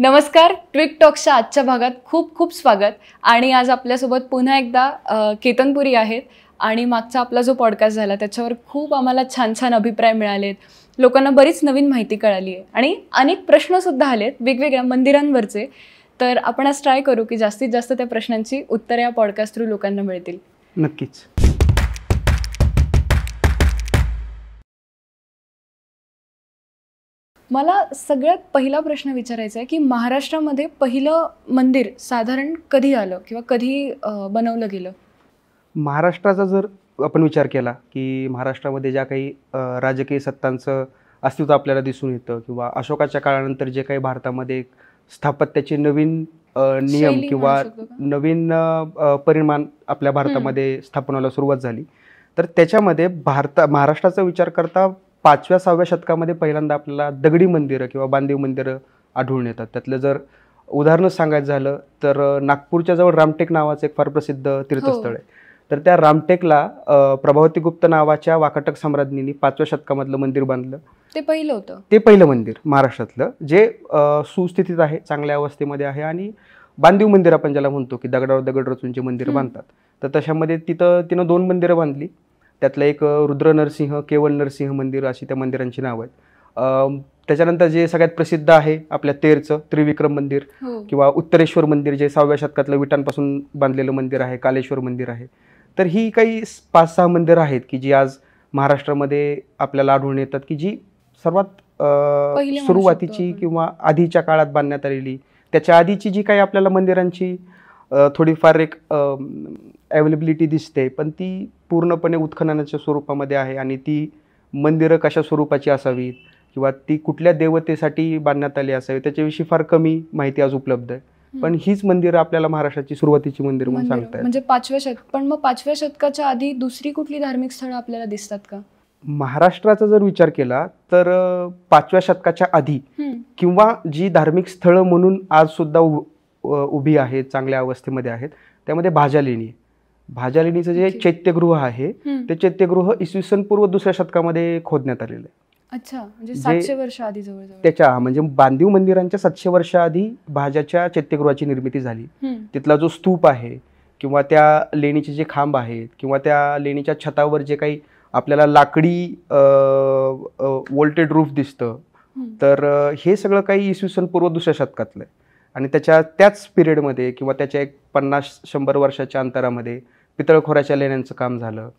नमस्कार, ट्विक टॉक्सच्या आजच्या भागात खूप खूप स्वागत. आणि आज आपल्यासोबत पुन्हा एकदा केतनपुरी आहेत. आणि मागचा आपला जो पॉडकास्ट झाला त्याच्यावर खूप आम्हाला छान छान अभिप्राय मिळालेत, लोकांना बरीच नवीन माहिती कळाली आहे आणि अनेक प्रश्नसुद्धा आलेत वेगवेगळ्या मंदिरांवरचे. तर आपण आज ट्राय करू की जास्तीत जास्त त्या प्रश्नांची उत्तरे या पॉडकास्ट थ्रू लोकांना मिळतील. नक्कीच. मला सगळ्यात पहिला प्रश्न विचारायचा आहे की महाराष्ट्रामध्ये पहिलं मंदिर साधारण कधी आलं किंवा कधी बनवलं गेलं? महाराष्ट्राचा जर आपण विचार केला की महाराष्ट्रामध्ये ज्या काही राजकीय सत्तांचं अस्तित्व आपल्याला दिसून येतं किंवा अशोकाच्या काळानंतर जे काही भारतामध्ये स्थापत्याचे नवीन नियम किंवा नवीन परिमाण आपल्या भारतामध्ये स्थापन व्हायला सुरुवात झाली, तर त्याच्यामध्ये महाराष्ट्राचा विचार करता 5व्या-6व्या शतकामध्ये पहिल्यांदा आपल्याला दगडी मंदिरं किंवा बांधीव मंदिरं आढळून येतात. त्यातलं जर उदाहरणं सांगायचं झालं तर नागपूरच्या जवळ रामटेक नावाचं एक फार प्रसिद्ध तीर्थस्थळ आहे. तर त्या रामटेकला प्रभावती गुप्त नावाच्या वाकाटक सम्राज्ञींनी 5व्या शतकामधलं मंदिर बांधलं. ते पहिलं होतं. ते पहिलं मंदिर महाराष्ट्रातलं जे सुस्थितीत आहे, चांगल्या अवस्थेमध्ये आहे आणि बांधीव मंदिर आपण ज्याला म्हणतो की दगडावर दगड रचून जे मंदिर बांधतात, तर तशामध्ये तिनं 2 मंदिरं बांधली. त्यातलं एक रुद्र नरसिंह, केवळ नरसिंह मंदिर अशी त्या मंदिरांची नाव आहेत. त्याच्यानंतर जे सगळ्यात प्रसिद्ध आहे आपल्या तेरचं त्रिविक्रम मंदिर किंवा उत्तरेश्वर मंदिर जे 6व्या शतकातलं विटांपासून बांधलेलं मंदिर आहे, कालेश्वर मंदिर आहे. तर ही काही 5-6 मंदिरं आहेत की जी आज महाराष्ट्रामध्ये आपल्याला आढळून येतात की जी सर्वात सुरुवातीची किंवा आधीच्या काळात बांधण्यात आलेली, त्याच्या आधीची जी काही आपल्याला मंदिरांची थोडीफार एक अवेलेबिलिटी दिसते, पण ती पूर्णपणे उत्खननाच्या स्वरूपामध्ये आहे. आणि ती मंदिरं कशा स्वरूपाची असावीत किंवा ती कुठल्या देवतेसाठी बांधण्यात आली असावी त्याच्याविषयी फार कमी माहिती आज उपलब्ध आहे. पण हीच मंदिरं आपल्याला महाराष्ट्राची सुरुवातीची मंदिर म्हणून सांगतात. म्हणजे 5व्या शतक. पण मग 5व्या शतकाच्या आधी दुसरी कुठली धार्मिक स्थळं आपल्याला दिसतात का? महाराष्ट्राचा जर विचार केला तर 5व्या शतकाच्या आधी किंवा जी धार्मिक स्थळं म्हणून आज सुद्धा उभी आहेत, चांगल्या अवस्थेमध्ये आहेत, त्यामध्ये भाजा लेणी. भाजा लेणीचं जे चैत्यगृह आहे ते चैत्यगृह इसवी सन पूर्व 2ऱ्या शतकामध्ये खोदण्यात आलेलं आहे. अच्छा, म्हणजे 700 वर्ष आधी जवळजवळ. त्याच्या म्हणजे बांधीव मंदिरांच्या 700 वर्षाआधी भाजाच्या चैत्यगृहाची निर्मिती झाली. तिथला जो स्तूप आहे किंवा त्या लेणीचे जे खांब आहेत किंवा त्या लेणीच्या छतावर जे काही आपल्याला लाकडी वोल्टेड रूफ दिसतं, तर हे सगळं काही इसवी सन पूर्व 2ऱ्या शतकातलं आहे. आणि त्याच पिरियडमध्ये किंवा त्याच्या एक 50-100 वर्षाच्या अंतरामध्ये पितळखोऱ्याच्या लेण्यांचं काम झालं.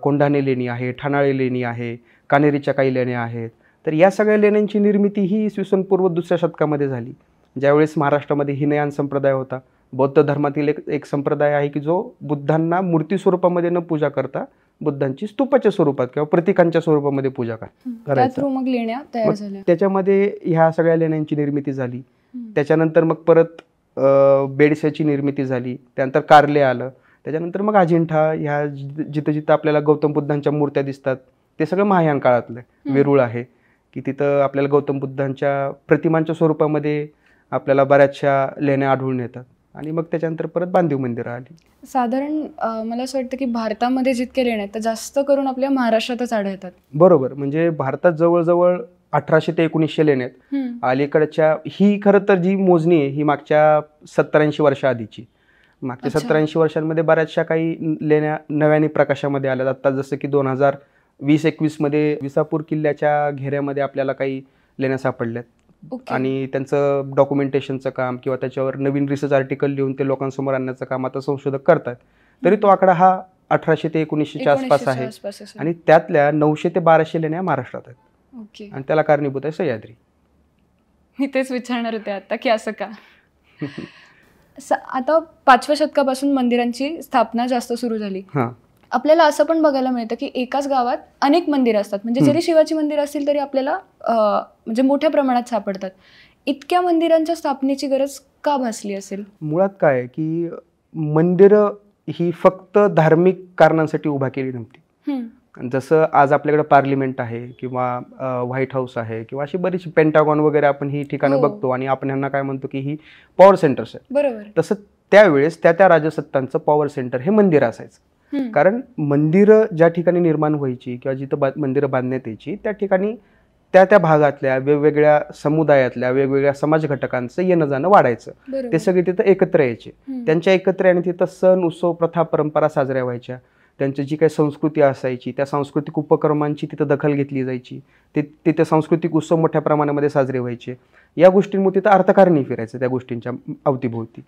कोंढाणे लेणी आहे, ठाणाळे लेणी आहे, कानेरीच्या काही लेण्या आहेत. तर या सगळ्या लेण्यांची निर्मिती ही इसवी सन पूर्व 2ऱ्या शतकामध्ये झाली, ज्यावेळेस महाराष्ट्रामध्ये हिनयान संप्रदाय होता. बौद्ध धर्मातील एक संप्रदाय आहे की जो बुद्धांना मूर्ती स्वरूपामध्ये न पूजा करता बुद्धांची स्तूपाच्या स्वरूपात किंवा प्रतीकांच्या स्वरूपामध्ये पूजा करायचं. मग लेण्या तयार झाल्या. त्याच्यामध्ये ह्या सगळ्या लेण्यांची निर्मिती झाली. त्याच्यानंतर मग परत बेडसेची निर्मिती झाली. त्यानंतर कार्ले आलं. त्याच्यानंतर मग अजिंठा, ह्या जिथं जिथं आपल्याला गौतम बुद्धांच्या मूर्त्या दिसतात ते सगळं महायान काळातलं वेरूळ आहे की तिथं आपल्याला गौतम बुद्धांच्या प्रतिमांच्या स्वरूपामध्ये आपल्याला बऱ्याचशा लेण्या आढळून येतात. आणि मग त्याच्यानंतर परत बांधीव मंदिरं आली. साधारण मला असं वाटतं की भारतामध्ये जितके लेण्या आहेत त्या जास्त करून आपल्या महाराष्ट्रातच आढळतात. बरोबर. म्हणजे भारतात जवळजवळ 1800 ते 1900 लेण्या आहेत. अलीकडच्या ही खरं तर जी मोजणी आहे ही मागच्या 70-80 वर्षा आधीची. मागच्या 70-80 वर्षांमध्ये बऱ्याचशा काही लेण्या नव्याने प्रकाशामध्ये आल्यात. आता जसं की 2020-21 मध्ये विसापूर किल्ल्याच्या घेऱ्यामध्ये आपल्याला काही लेण्या सापडल्यात. आणि त्यांचं डॉक्युमेंटेशनचं काम किंवा त्याच्यावर नवीन रिसर्च आर्टिकल लिहून ते लोकांसमोर आणण्याचं काम आता संशोधक करतात. तरी तो आकडा हा 1800 ते 1900च्या आसपास आहे. आणि त्यातल्या 900 ते 1200 लेण्या महाराष्ट्रात आहेत. आणि त्याला कारणीभूत आहे सह्याद्री. मी तेच विचारणार होते आता की असं का. आता 5व्या शतकापासून मंदिरांची स्थापना जास्त सुरू झाली. आपल्याला असं पण बघायला मिळतं की एकाच गावात अनेक मंदिरं असतात. म्हणजे जरी शिवाची मंदिरं असतील तरी आपल्याला म्हणजे मोठ्या प्रमाणात सापडतात. इतक्या मंदिरांच्या स्थापनेची गरज का भासली असेल? मुळात काय आहे की मंदिरं ही फक्त धार्मिक कारणांसाठी उभा केली नव्हती. जसं आज आपल्याकडे पार्लिमेंट आहे किंवा व्हाईट हाऊस आहे किंवा अशी बरीच पेंटागॉन वगैरे आपण ही ठिकाणं बघतो आणि आपण ह्यांना काय म्हणतो की ही पॉवर सेंटर्स आहेत. बरोबर. तसं त्यावेळेस त्या राजसत्तांचं पॉवर सेंटर हे मंदिर असायचं. कारण मंदिरं ज्या ठिकाणी निर्माण व्हायची किंवा जिथं मंदिरं बांधण्यात यायची त्या ठिकाणी त्या त्या भागातल्या वेगवेगळ्या समुदायातल्या वेगवेगळ्या समाज घटकांचं येणं जाणं वाढायचं. ते सगळे तिथं एकत्र यायचे. त्यांच्या एकत्र आणि तिथं सण उत्सव प्रथा परंपरा साजऱ्या व्हायच्या. त्यांची जी काही संस्कृती असायची त्या सांस्कृतिक उपक्रमांची तिथं दखल घेतली जायची. तिथे सांस्कृतिक उत्सव मोठ्या प्रमाणामध्ये साजरे व्हायचे. या गोष्टींमुळे तिथं अर्थकारणी फिरायचं त्या गोष्टींच्या अवतीभोवती.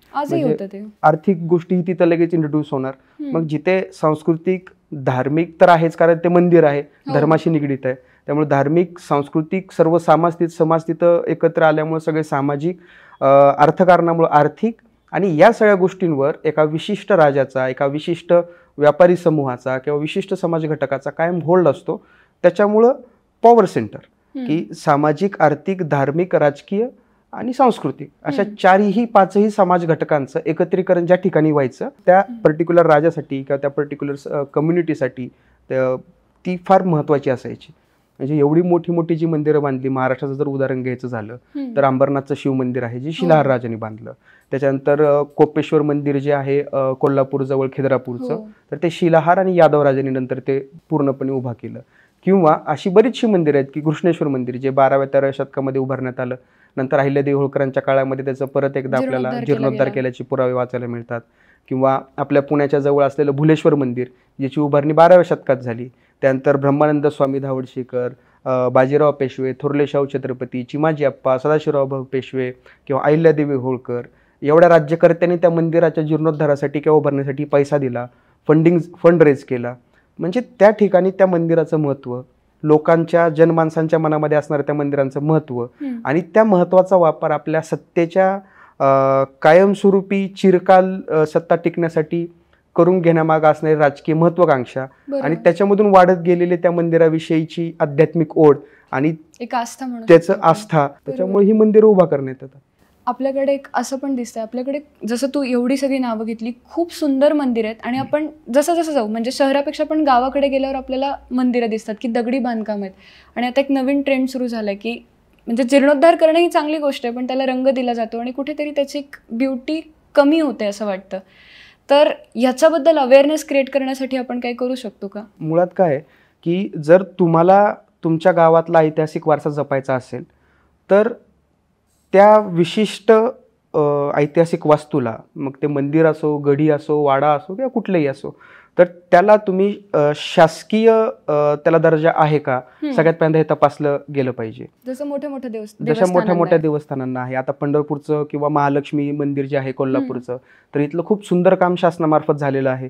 आर्थिक गोष्टी तिथं लगेच इंट्रोड्यूस होणार. मग जिथे सांस्कृतिक धार्मिक तर आहेच, कारण ते मंदिर आहे, धर्माशी निगडीत आहे. त्यामुळे धार्मिक सांस्कृतिक सर्व समाज तिथं एकत्र आल्यामुळे सगळे सामाजिक अर्थकारणामुळे आर्थिक आणि या सगळ्या गोष्टींवर एका विशिष्ट राजाचा, एका विशिष्ट व्यापारी समूहाचा किंवा विशिष्ट समाज घटकाचा कायम होल्ड असतो. त्याच्यामुळं पॉवर सेंटर की सामाजिक, आर्थिक, धार्मिक, राजकीय आणि सांस्कृतिक अशा पाचही समाज घटकांचं एकत्रीकरण ज्या ठिकाणी व्हायचं त्या पर्टिक्युलर राजासाठी किंवा त्या पर्टिक्युलर कम्युनिटीसाठी ती फार महत्वाची असायची. म्हणजे एवढी मोठी मोठी जी मंदिरं बांधली, महाराष्ट्राचं जर उदाहरण घ्यायचं झालं तर अंबरनाथचं शिव मंदिर आहे जे शिलाहार राजांनी बांधलं. त्याच्यानंतर कोपेश्वर मंदिर जे आहे कोल्हापूर जवळ खिद्रापूरचं, तर ते शिलाहार आणि यादव राजांनी नंतर ते पूर्णपणे उभा केलं. किंवा अशी बरीचशी मंदिरं आहेत की कृष्णेश्वर मंदिर जे 12व्या-13व्या शतकामध्ये उभारण्यात आलं. नंतर अहिल्यादेवी होळकरांच्या काळामध्ये त्याचं परत एकदा आपल्याला जीर्णोद्धार केल्याचे पुरावे वाचायला मिळतात. किंवा आपल्या पुण्याच्या जवळ असलेलं भुलेश्वर मंदिर ज्याची उभारणी 12व्या शतकात झाली. त्यानंतर ब्रह्मानंद स्वामी धावडशेकर, बाजीराव पेशवे, थोरले शाहू छत्रपती, चिमाजी अप्पा, सदाशिवराव पेशवे किंवा अहिल्यादेवी होळकर एवढ्या राज्यकर्त्यांनी त्या मंदिराच्या जीर्णोद्धारासाठी किंवा उभारण्यासाठी पैसा दिला, फंड रेज केला. म्हणजे त्या ठिकाणी त्या मंदिराचं महत्त्व, लोकांच्या जनमानसांच्या मनामध्ये असणाऱ्या त्या मंदिरांचं महत्त्व आणि त्या महत्त्वाचा वापर आपल्या सत्तेच्या कायमस्वरूपी चिरकाल सत्ता टिकण्यासाठी करून घेण्यामागे असणारी राजकीय महत्वाकांक्षा आणि त्याच्यामधून वाढत गेलेले त्या मंदिराविषयीची आध्यात्मिक ओढ आणि त्याचं आस्था, त्याच्यामुळे ही मंदिरं उभा करण्यात येतात. आपल्याकडे एक असं पण दिसतंय, आपल्याकडे जसं तू एवढी सगळी नावं घेतली, खूप सुंदर मंदिर आहेत. आणि आपण जसं जसं जाऊ म्हणजे शहरापेक्षा पण गावाकडे गेल्यावर आपल्याला मंदिरं दिसतात की दगडी बांधकाम आहेत. आणि आता एक नवीन ट्रेंड सुरू झालाय की म्हणजे जीर्णोद्धार करणं ही चांगली गोष्ट आहे, पण त्याला रंग दिला जातो आणि कुठेतरी त्याची ब्युटी कमी होते असं वाटतं. तर याच्याबद्दल अवेअरनेस क्रिएट करण्यासाठी आपण काय करू शकतो का? मुळात काय की जर तुम्हाला तुमच्या गावातला ऐतिहासिक वारसा जपायचा असेल तर त्या विशिष्ट ऐतिहासिक वास्तूला, मग ते मंदिर असो, गढी असो, वाडा असो किंवा कुठलंही असो, तर त्याला तुम्ही शासकीय त्याला दर्जा आहे का सगळ्यात पहिल्यांदा हे तपासलं गेलं पाहिजे. जसं मोठ्या मोठ्या देवस्थानांना आहे. आता पंढरपूरचं किंवा महालक्ष्मी मंदिर जे आहे कोल्हापूरचं, तर इथलं खूप सुंदर काम शासनामार्फत झालेलं आहे.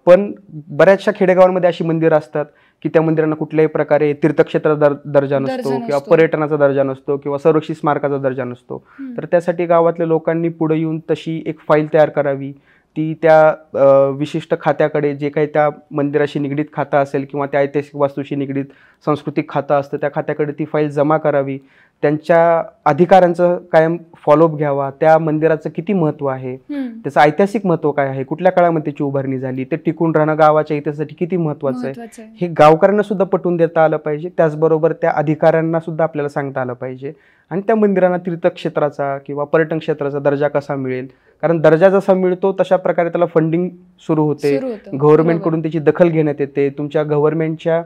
पण बऱ्याचशा खेडेगावांमध्ये अशी मंदिरं असतात की त्या मंदिरांना कुठल्याही प्रकारे तीर्थक्षेत्राचा दर्जा नसतो किंवा पर्यटनाचा दर्जा नसतो किंवा संरक्षित स्मारकाचा दर्जा नसतो. तर त्यासाठी गावातल्या लोकांनी पुढे येऊन तशी एक फाईल तयार करावी. ती त्या विशिष्ट खात्याकडे, जे काही त्या मंदिराशी निगडीत खातं असेल किंवा त्या ऐतिहासिक वास्तूशी निगडीत सांस्कृतिक खातं असतं त्या खात्याकडे ती फाईल जमा करावी. त्यांच्या अधिकारांचं कायम फॉलोअप घ्यावा. त्या मंदिराचं किती महत्त्व आहे, त्याचं ऐतिहासिक महत्त्व काय आहे, कुठल्या काळामध्ये त्याची उभारणी झाली, ते टिकून राहणं गावाच्या इतिहासासाठी किती महत्त्वाचं आहे, हे गावकऱ्यांना सुद्धा पटवून देता आलं पाहिजे. त्याचबरोबर त्या अधिकाऱ्यांना सुद्धा आपल्याला सांगता आलं पाहिजे. आणि त्या मंदिरांना तीर्थक्षेत्राचा किंवा पर्यटन क्षेत्राचा दर्जा कसा मिळेल, कारण दर्जा जसा मिळतो तशा प्रकारे त्याला फंडिंग सुरू होते, गव्हर्नमेंटकडून त्याची दखल घेण्यात येते. तुमच्या गव्हर्नमेंटच्या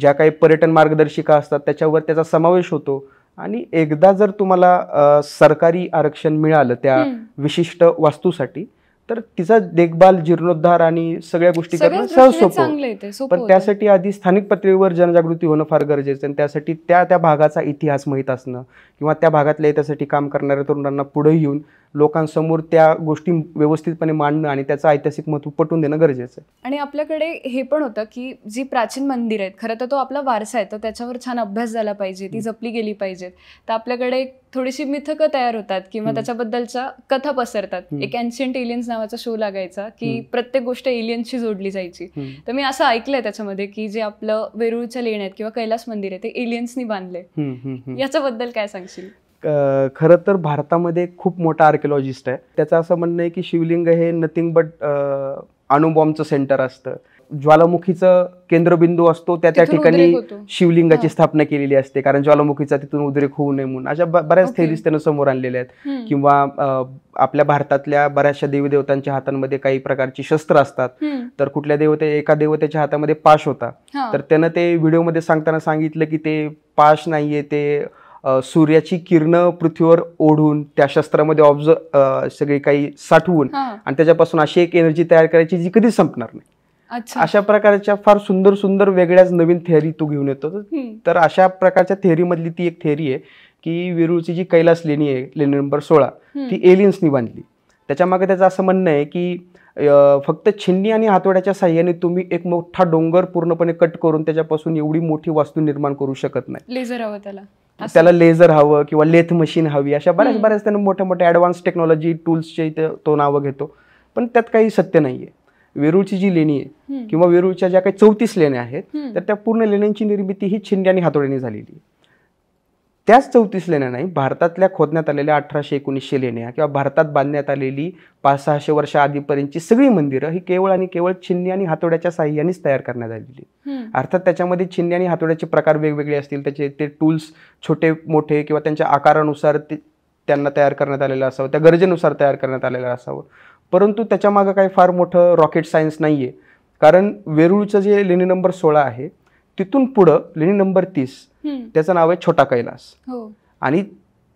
ज्या काही पर्यटन मार्गदर्शिका असतात त्याच्यावर त्याचा समावेश होतो. आणि एकदा जर तुम्हाला सरकारी आरक्षण मिळालं त्या विशिष्ट वास्तूसाठी तर तिचा देखभाल, जीर्णोद्धार आणि सगळ्या गोष्टी करणं सहज सोपं. पण त्यासाठी आधी स्थानिक पातळीवर जनजागृती होणं फार गरजेचं आहे. त्यासाठी त्या भागाचा इतिहास माहीत असणं किंवा त्या भागातल्या त्यासाठी काम करणाऱ्या तरुणांना पुढे येऊन लोकांसमोर त्या गोष्टी व्यवस्थितपणे मांडणं आणि त्याचं ऐतिहासिक महत्त्व पटवून देणं गरजेचं आहे. आणि आपल्याकडे हे पण होतं की जी प्राचीन मंदिर आहेत, खरं तर तो आपला वारसा आहे, तर त्याच्यावर छान अभ्यास झाला पाहिजे, ती जपली गेली पाहिजेत. तर आपल्याकडे थोडीशी मिथकं तयार होतात किंवा त्याच्याबद्दलच्या कथा पसरतात. एक एन्शियंट एलियन्स नावाचा शो लागायचा की प्रत्येक गोष्ट एलियनशी जोडली जायची. तर मी असं ऐकलंय त्याच्यामध्ये की जे आपलं वेरूळच्या लेण्यात किंवा कैलास मंदिर आहे ते एलियन्सनी बांधले. याच्याबद्दल काय सांगशील? खरं तर भारतामध्ये खूप मोठा आर्किओलॉजिस्ट आहे. त्याचं असं म्हणणं आहे की शिवलिंग हे नथिंग बट अणुबॉम्बचं सेंटर असतं. ज्वालामुखीचं केंद्रबिंदू असतो त्या तिथून ठिकाणी उद्रेक होतो. शिवलिंगाची स्थापना केलेली असते, कारण ज्वालामुखीचा तिथून उद्रेक होऊ नये म्हणून. अशा बऱ्याच थेरीज त्यानं समोर आणलेल्या आहेत. किंवा आपल्या भारतातल्या बऱ्याचशा देवी देवतांच्या हातांमध्ये काही प्रकारची शस्त्र असतात, तर कुठल्या एका देवतेच्या हातामध्ये पाश होता, तर त्यानं ते व्हिडिओमध्ये सांगताना सांगितलं की ते पाश नाहीये, ते सूर्याची किरणं पृथ्वीवर ओढून त्या शस्त्रामध्ये सगळी काही साठवून आणि त्याच्यापासून अशी एक एनर्जी तयार करायची जी कधीच संपणार नाही. अशा प्रकारच्या फार सुंदर सुंदर वेगळ्याच नवीन थेअरी तू घेऊन येतो. तर अशा प्रकारच्या थेअरी मधली ती एक थेअरी आहे की वेरूळची जी कैलास लेणी आहे, लेणी नंबर 16, ती एलियन्सनी बांधली. त्याच्यामागे त्याचं असं म्हणणं आहे की फक्त छिन्नी आणि हातोड्याच्या साह्याने तुम्ही एक मोठा डोंगर पूर्णपणे कट करून त्याच्यापासून एवढी मोठी वास्तू निर्माण करू शकत नाही. लेझर हवं त्याला लेझर हवं किंवा लेथ मशीन हवी, अशा बऱ्याच त्यानं मोठ्या मोठ्या ऍडव्हान्स टेक्नॉलॉजी टूल्सचे तो नावं घेतो. पण त्यात काही सत्य नाहीये. वेरूळची जी लेणी आहे किंवा वेरूळच्या ज्या काही 34 लेण्या आहेत, तर त्या पूर्ण लेण्यांची निर्मिती ही छिन्नी आणि हातोड्याने झालेली आहे. त्याच 34 लेण्या नाही, भारतातल्या खोदण्यात आलेल्या 1800-1900 लेण्या किंवा भारतात बांधण्यात आलेली 500-600 वर्ष आधीपर्यंतची सगळी मंदिरं ही केवळ आणि केवळ छिन्नी आणि हातोड्याच्या साह्यानेच तयार करण्यात आलेली. अर्थात त्याच्यामध्ये छिन्नी आणि हातोड्याचे प्रकार वेगवेगळे असतील, त्याचे ते टूल्स छोटे मोठे किंवा त्यांच्या आकारानुसार त्यांना तयार करण्यात आलेलं असावं, त्या गरजेनुसार तयार करण्यात आलेलं असावं. परंतु त्याच्यामागं काही फार मोठं रॉकेट सायन्स नाहीये, कारण वेरूळचं जे लेणी नंबर 16 आहे तिथून पुढं लेणी नंबर 30 त्याचं नाव आहे छोटा कैलास. आणि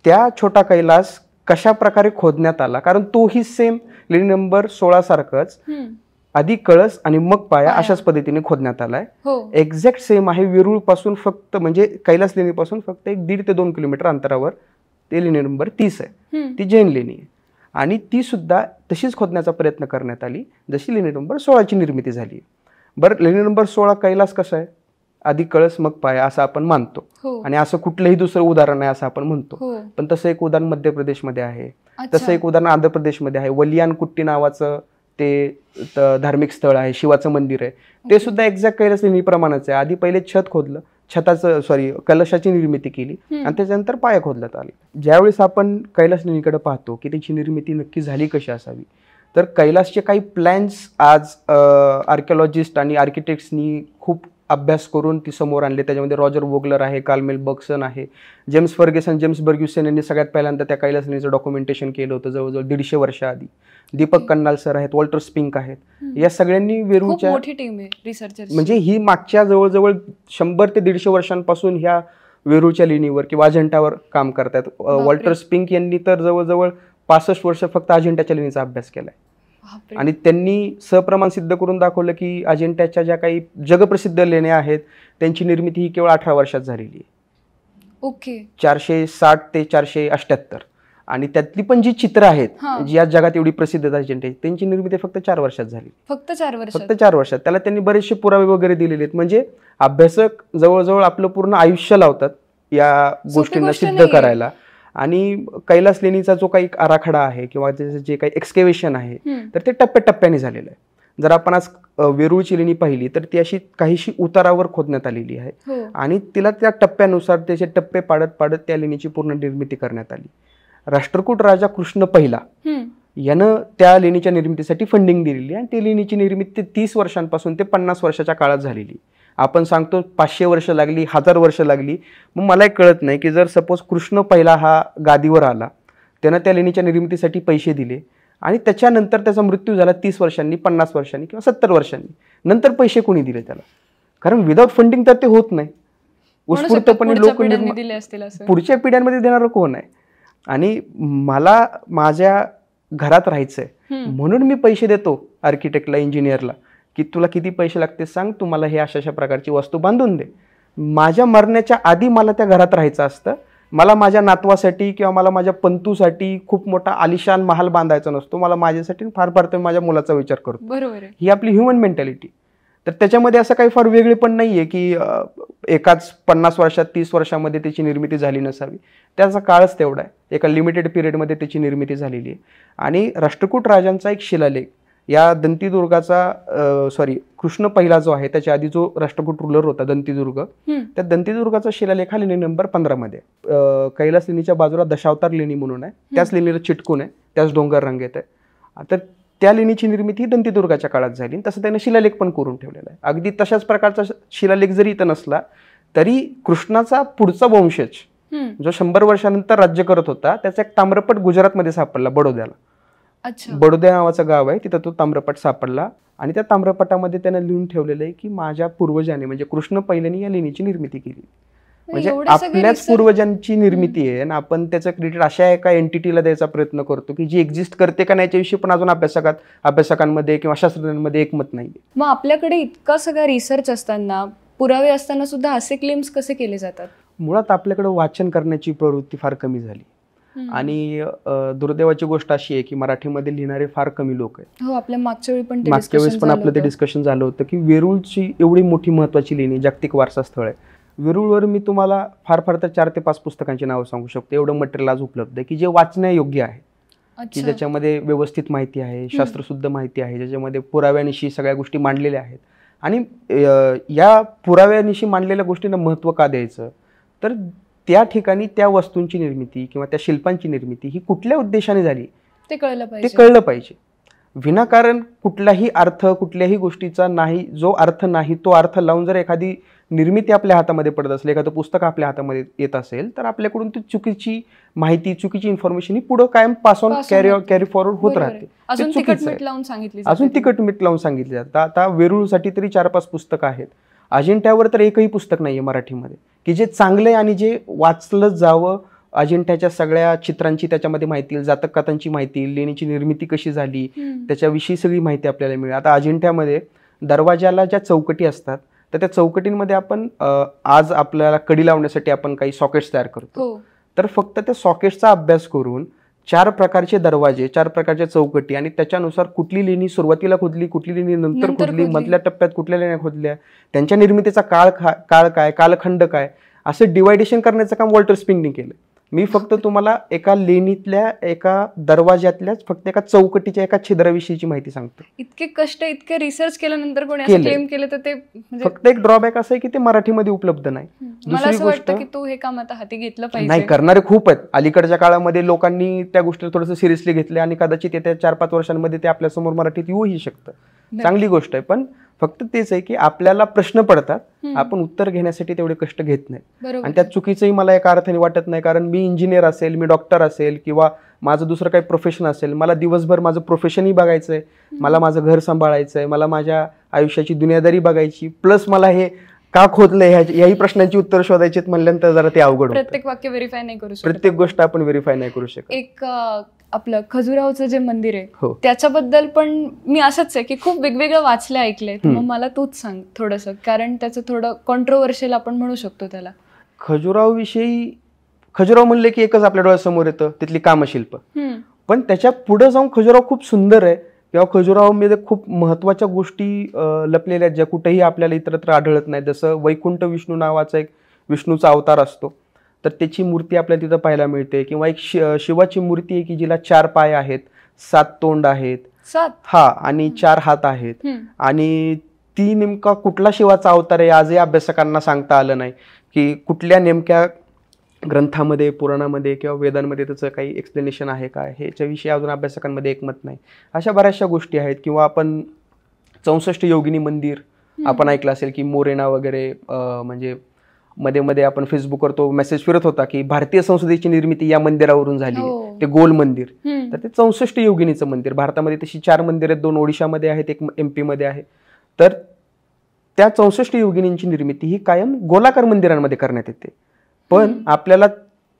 त्या छोटा कैलास कशा प्रकारे खोदण्यात आला, कारण तोही सेम लेणी नंबर 16 सारखंच आधी कळस आणि मग पाया अशाच पद्धतीने खोदण्यात आलाय. एक्झॅक्ट सेम आहे. वेरूळ पासून फक्त म्हणजे कैलास लेणीपासून फक्त 1.5 ते 2 किलोमीटर अंतरावर ते लेणी नंबर 30 आहे. ती जैन लेणी आहे आणि ती सुद्धा तशीच खोदण्याचा प्रयत्न करण्यात आली जशी लेणी नंबर 16ची निर्मिती झाली. बरं, लेणी नंबर 16 कैलास कसं आहे, आधी कळस मग पाया असं आपण मानतो, आणि असं कुठलंही दुसरं उदाहरण आहे असं आपण म्हणतो. पण तसं एक उदाहरण मध्य प्रदेशमध्ये आहे, तसं एक उदाहरण आंध्र प्रदेशमध्ये आहे. वलियानकुट्टी नावाचं ते धार्मिक स्थळ आहे, शिवाचं मंदिर आहे, ते सुद्धा एक्झॅक्ट कैलास लेणीप्रमाणेच आहे. आधी पहिले छत खोदलं, कलशाची निर्मिती केली आणि त्याच्यानंतर पाया खोदण्यात आले. ज्यावेळेस आपण कैलास लेणीकडे पाहतो की त्याची निर्मिती नक्की झाली कशी असावी, तर कैलासचे काही प्लॅन्स आज आर्किओलॉजिस्ट आणि आर्किटेक्ट्सनी खूप अभ्यास करून ती समोर आणले. त्याच्यामध्ये रॉजर वोगलर आहे, कार्मेल बर्गसन आहे, जेम्स बर्ग्युसन यांनी सगळ्यात पहिल्यांदा त्या कैलास लेणीचं डॉक्युमेंटेशन केलं होतं जवळजवळ 150 वर्षाआधी. दीपक कन्नाल सर आहेत, वॉल्टर स्पिंक आहेत, या सगळ्यांनी वेरूळच्या मोठी टीम आहे रिसर्चर्स, म्हणजे ही मागच्या जवळजवळ 100 ते 150 वर्षांपासून ह्या वेरूळच्या लेणीवर किंवा अजिंठावर काम करतात. वॉल्टर स्पिंक यांनी तर जवळजवळ 65 वर्ष फक्त अजिंठाच्या लेणीचा अभ्यास केलाय आणि त्यांनी सप्रमाण सिद्ध करून दाखवलं की अजिंठ्याच्या ज्या काही जगप्रसिद्ध लेण्या आहेत त्यांची निर्मिती ही केवळ 18 वर्षात झालेली आहे. 460 ते 478. आणि त्यातली पण जी चित्र आहेत जी आज जगात एवढी प्रसिद्ध आहेत अजिंठ्याची, त्यांची निर्मिती फक्त 4 वर्षात झाली. फक्त 4 वर्षात. त्याला त्यांनी बरेचसे पुरावे वगैरे दिलेले आहेत. म्हणजे अभ्यासक जवळजवळ आपलं पूर्ण आयुष्य लावतात या गोष्टींना सिद्ध करायला. आणि कैलास लेणीचा जो काही आराखडा आहे किंवा जे काही एक्सकेव्हेशन आहे तर ते टप्प्याटप्प्याने झालेलं आहे. जर आपण आज वेरूळची लेणी पाहिली तर ती अशी काहीशी उतारावर खोदण्यात आलेली आहे आणि तिला त्या टप्प्यानुसार त्याचे टप्पे पाडत पाडत त्या लेणीची पूर्ण निर्मिती करण्यात आली. राष्ट्रकूट राजा कृष्ण पहिला यानं त्या लेणीच्या निर्मितीसाठी फंडिंग दिलेली आणि ती लेणीची निर्मिती 30 वर्षांपासून ते 50 वर्षाच्या काळात झालेली. आपण सांगतो 500 वर्ष लागली, 1000 वर्ष लागली. मग मला एक कळत नाही की जर सपोज कृष्ण पहिला हा गादीवर आला, त्यानं त्या लेणीच्या निर्मितीसाठी पैसे दिले आणि त्याच्यानंतर त्याचा मृत्यू झाला 30 वर्षांनी, 50 वर्षांनी किंवा 70 वर्षांनी, नंतर पैसे कोणी दिले त्याला? कारण विदाउट फंडिंग तर ते होत नाही. उत्स्फूर्तपणे लोक पुढच्या पिढ्यांमध्ये देणारं कोण आहे? आणि मला माझ्या घरात राहायचंय म्हणून मी पैसे देतो आर्किटेक्टला, इंजिनियरला, की तुला किती पैसे लागते सांग, तू मला हे अशा प्रकारची वस्तू बांधून दे. माझ्या मरण्याच्या आधी मला त्या घरात राहायचं असतं. मला माझ्या नातवासाठी किंवा मला माझ्या पंतूसाठी खूप मोठा आलिशान महाल बांधायचा नसतो. मला माझ्यासाठी फार फार तर माझ्या मुलाचा विचार करतो. बरोबर, ही आपली ह्युमन मेंटॅलिटी. तर त्याच्यामध्ये असं काही फार वेगळे पण नाहीये की एकाच 50 वर्षात 30 वर्षामध्ये त्याची निर्मिती झाली नसावी. त्याचा काळच तेवढा आहे. एका लिमिटेड पिरियडमध्ये त्याची निर्मिती झालेली आहे. आणि राष्ट्रकूट राजांचा एक शिलालेख या दंतीदुर्गाचा कृष्ण पहिला जो आहे त्याच्या आधी जो राष्ट्रकूट रूलर होता दंतीदुर्ग, त्या दंतीदुर्गाचा शिलालेख हा लेणी नंबर 15 मध्ये. कैलास लेणीच्या बाजूला दशावतार लेणी म्हणून आहे, त्याच लेणीला चिटकून आहे, त्याच डोंगर रांगेत आहे. तर त्या लेणीची निर्मिती ही दंतीदुर्गाच्या काळात झाली. तसं त्याने शिलालेख पण करून ठेवलेला आहे. अगदी तशाच प्रकारचा शिलालेख जरी इथं नसला तरी कृष्णाचा पुढचा वंशज जो 100 वर्षानंतर राज्य करत होता त्याचा एक ताम्रपट गुजरातमध्ये सापडला, बडोद्याला. बडोदा नावाचं गाव आहे, तिथं तो ताम्रपट सापडला आणि त्या ताम्रपटामध्ये त्यानं लिहून ठेवलेलं आहे की माझ्या पूर्वजाने म्हणजे कृष्ण पहिल्याने या लेणीची निर्मिती केली. म्हणजे आपल्याच पूर्वजांची निर्मिती आहे आणि आपण त्याचं क्रेडिट अशा एका एंटिटीला द्यायचा प्रयत्न करतो की जी एक्झिस्ट करते का नाही याच्याविषयी पण अजून अभ्यासकांमध्ये किंवा शास्त्रज्ञांमध्ये एकमत नाही. मग आपल्याकडे इतका सगळा रिसर्च असताना, पुरावे असताना सुद्धा असे क्लेम्स कसे केले जातात? मुळात आपल्याकडे वाचन करण्याची प्रवृत्ती फार कमी झाली आणि दुर्दैवाची गोष्ट अशी आहे की मराठीमध्ये लिहिणारे फार कमी लोक आहेत. हो, आपल्या मागच्या वेळेस पण आपलं ते डिस्कशन झालं होतं की वेरूळची एवढी मोठी महत्वाची लेणी, जागतिक वारसा स्थळ आहे. वेरूळवर मी तुम्हाला फार तर 4 ते 5 पुस्तकांची नावं सांगू शकतो. एवढं मटेरियल आज उपलब्ध आहे की जे वाचण्यायोग्य आहे, की ज्याच्यामध्ये व्यवस्थित माहिती आहे, शास्त्रशुद्ध माहिती आहे, ज्याच्यामध्ये पुराव्यानिशी सगळ्या गोष्टी मांडलेल्या आहेत. आणि या पुराव्यानिशी मांडलेल्या गोष्टींना महत्त्व का द्यायचं, तर त्या ठिकाणी त्या वस्तूंची निर्मिती किंवा त्या शिल्पांची निर्मिती ही कुठल्या उद्देशाने झाली ते कळलं पाहिजे. विनाकारण कुठलाही अर्थ कुठल्याही गोष्टीचा नाही, जो अर्थ नाही तो अर्थ लावून जर एखादी निर्मिती आपल्या हातामध्ये पडत असेल, एखादं पुस्तक आपल्या हातामध्ये येत असेल, तर आपल्याकडून ती चुकीची माहिती, चुकीची इन्फॉर्मेशन ही पुढे कायम पास ऑन कॅरी फॉरवर्ड होत राहते. अजून तिकट मीठ लावून सांगितली जातात. आता वेरूळसाठी तरी 4-5 पुस्तकं आहेत. अजिंठ्यावर तर एकही पुस्तक नाहीये मराठीमध्ये की जे चांगलं आहे आणि जे वाचलं जावं. अजिंठ्याच्या सगळ्या चित्रांची त्याच्यामध्ये माहिती, जातक कथांची माहिती, लेणीची निर्मिती कशी झाली त्याच्याविषयी सगळी माहिती आपल्याला मिळेल. आता अजिंठ्यामध्ये दरवाजाला ज्या चौकटी असतात तर त्या चौकटींमध्ये आपण आज आपल्याला कडी लावण्यासाठी आपण काही सॉकेट्स तयार करतो, तर फक्त त्या सॉकेट्सचा अभ्यास करून 4 प्रकारचे दरवाजे, 4 प्रकारच्या चौकटी आणि त्याच्यानुसार कुठली लेणी सुरुवातीला खोदली, कुठली लेणी नंतर खोदली, मधल्या टप्प्यात कुठल्या लेण्या खोदल्या, त्यांच्या निर्मितीचा काळ काय, कालखंड काय, असं डिवायडेशन करण्याचं काम वॉल्टर स्प्रिंगने केलं. मी फक्त तुम्हाला एका लेणीतल्या एका दरवाज्यातल्याच फक्त एका चौकटीच्या एका छिद्राविषयीची माहिती सांगतो. इतके कष्ट, इतके रिसर्च केल्यानंतर कोणी असं क्लेम केलं तर ते फक्त एक ड्रॉबॅक असं आहे की ते मराठीमध्ये उपलब्ध नाही. दुसरी गोष्ट की तू हे काम आता हाती घेतलं पाहिजे. नाही, करणारे खूप आहेत. अलीकडच्या काळामध्ये लोकांनी त्या गोष्टीला थोडंसं सिरियसली घेतले आणि कदाचित येत्या 4-5 वर्षांमध्ये ते आपल्यासमोर मराठीत येऊही शकतं. चांगली गोष्ट आहे. पण फक्त तेच आहे की आपल्याला प्रश्न पडतात, आपण उत्तर घेण्यासाठी तेवढे कष्ट घेत नाही. आणि त्यात चुकीचंही मला एका अर्थाने वाटत नाही, कारण मी इंजिनियर असेल, मी डॉक्टर असेल किंवा माझं दुसरं काही प्रोफेशन असेल, मला दिवसभर माझं प्रोफेशनही बघायचंय, मला माझं घर सांभाळायचंय, मला माझ्या आयुष्याची दुनियादारी बघायची, प्लस मला हे का खोदलंय याही प्रश्नांची उत्तर शोधायची म्हणल्यानंतर जरा ते अवघड. प्रत्येक वाक्य व्हेरीफाय नाही करू शकत, प्रत्येक गोष्ट आपण व्हेरीफाय नाही करू शकत. एक आपलं खजुराहोचं जे मंदिर आहे त्याच्याबद्दल पण मी असंच आहे की खूप वेगवेगळं वाचलं, ऐकलंय. मग मला तूच सांग थोडंसं, कारण त्याचं थोडं कॉन्ट्रोवर्शियल आपण म्हणू शकतो त्याला. खजुराहो म्हणले की एकच आपल्या डोळ्यासमोर येतं, तिथली कामशिल्प. पण त्याच्या पुढे जाऊन खजुराहो खूप सुंदर आहे किंवा खजुराहोमध्ये खूप महत्वाच्या गोष्टी लपलेल्या आहेत ज्या कुठेही आपल्याला इतरत्र आढळत नाही. जसं वैकुंठ विष्णू नावाचा एक विष्णूचा अवतार असतो, तर त्याची मूर्ती आपल्याला तिथं पाहायला मिळते. किंवा एक शिवाची मूर्ती आहे की जिला 4 पाय आहेत, 7 तोंड आहेत, आणि 4 हात आहेत. आणि ती नेमका कुठला शिवाचा अवतार आहे आजही अभ्यासकांना सांगता आलं नाही की कुठल्या नेमक्या ग्रंथामध्ये, पुराणामध्ये किंवा वेदांमध्ये त्याचं काही एक्सप्लेनेशन आहे का, ह्याच्याविषयी अजून अभ्यासकांमध्ये एकमत नाही. अशा बऱ्याचशा गोष्टी आहेत. किंवा आपण 64 योगिनी मंदिर आपण ऐकलं असेल की मोरेना वगैरे, म्हणजे मध्ये मध्ये आपण फेसबुकवर तो मेसेज फिरत होता की भारतीय संसदेची निर्मिती या मंदिरावरून झाली, ते गोल मंदिर. तर ते 64 योगिनीचं मंदिर. भारतामध्ये तशी 4 मंदिर आहेत, 2 ओडिशामध्ये आहेत, 1 MP मध्ये आहे. तर त्या 64 योगिनींची निर्मिती ही कायम गोलाकार मंदिरांमध्ये करण्यात येते. पण आपल्याला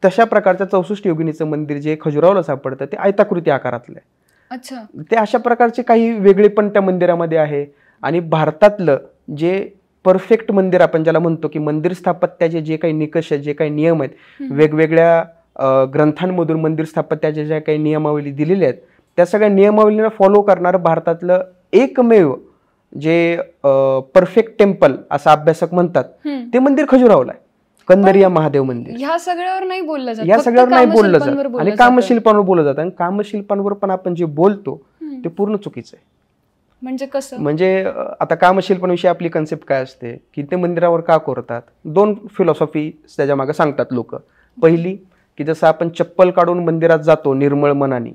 तशा प्रकारचं 64 योगिनीचं मंदिर जे खजुराहोला सापडतं ते आयताकृती आकारातलं आहे. ते अशा प्रकारचे काही वेगळे पण त्या मंदिरामध्ये आहे. आणि भारतातलं जे परफेक्ट मंदिर आपण ज्याला म्हणतो की मंदिर स्थापत्याचे जे काही निकष आहेत, जे काही नियम आहेत, वेगवेगळ्या ग्रंथांमधून मंदिर स्थापत्याच्या ज्या काही नियमावली दिलेल्या आहेत, त्या सगळ्या नियमावलींना फॉलो करणारं भारतातलं एकमेव जे परफेक्ट टेम्पल असं अभ्यासक म्हणतात ते मंदिर खजुराहोला आहे, कंदरिया महादेव मंदिर. ह्या सगळ्यावर नाही बोललं जात, या सगळ्यावर नाही बोललं जात आणि कामशिल्पांवर बोललं जातं. आणि कामशिल्पांवर पण आपण जे बोलतो ते पूर्ण चुकीचं आहे. म्हणजे कसं? म्हणजे आता कामशिल्पांविषयी आपली कन्सेप्ट काय असते की ते मंदिरावर का कोरतात? 2 फिलॉसॉफी त्याच्या मागे सांगतात लोक. पहिली की जसं आपण चप्पल काढून मंदिरात जातो निर्मळ मनाने,